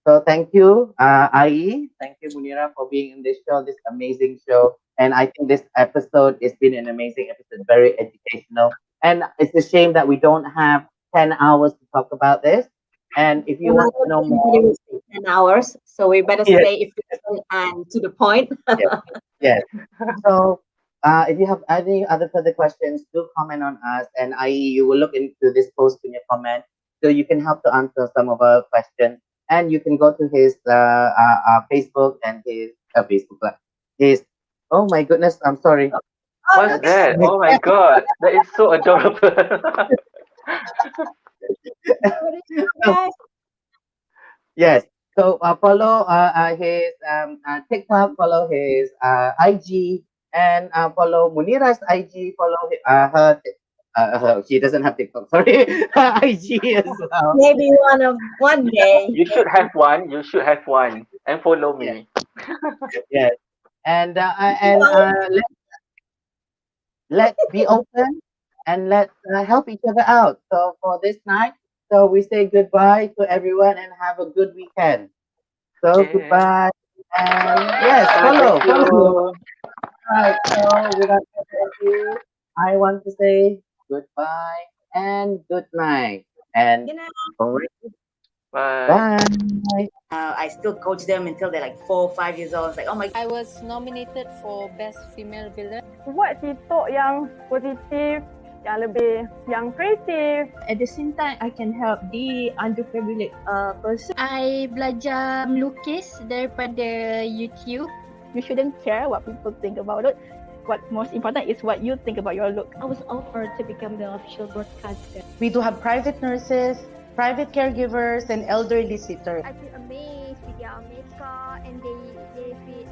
So thank you, Ai. Thank you, Munira, for being in this show, this amazing show. And I think this episode has been an amazing episode, very educational. And it's a shame that we don't have 10 hours to talk about this. And if you want to know more, 10 hours, so we better Yes. stay efficient and to the point. yes. So if you have any other further questions, do comment on us. And you will look into this post in your comment, so you can help to answer some of our questions. And you can go to his Facebook and his his. Oh my goodness! I'm sorry. What's that? Oh my god, that is so adorable. Yes. So follow his TikTok, follow his IG, and follow Munira's IG. Follow she doesn't have TikTok. Sorry, IG as well. Maybe one day. You should have one. You should have one, and follow me. Yes. And let's be open, and let's help each other out. So for this night, so we say goodbye to everyone and have a good weekend. So goodbye, and yes, follow. Right. So without further ado, I want to say goodbye and good night. And Bye. bye. I still coach them until they're like 4 or 5 years old. It's like, oh my. I was nominated for Best Female Villain. Buat TikTok yang positif, yang kreatif. At the same time, I can help the underprivileged person. I belajar melukis daripada YouTube. You shouldn't care what people think about it. What's most important is what you think about your look. I was offered to become the official broadcaster. We do have private nurses, private caregivers, and elderly sitters. I feel amazed with their makeup, and they feel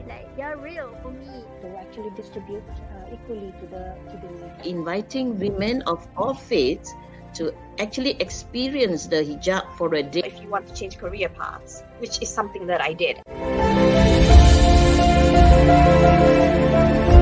like they're real for me. To actually distribute equally to the Inviting women of all faiths to actually experience the hijab for a day. If you want to change career paths, which is something that I did.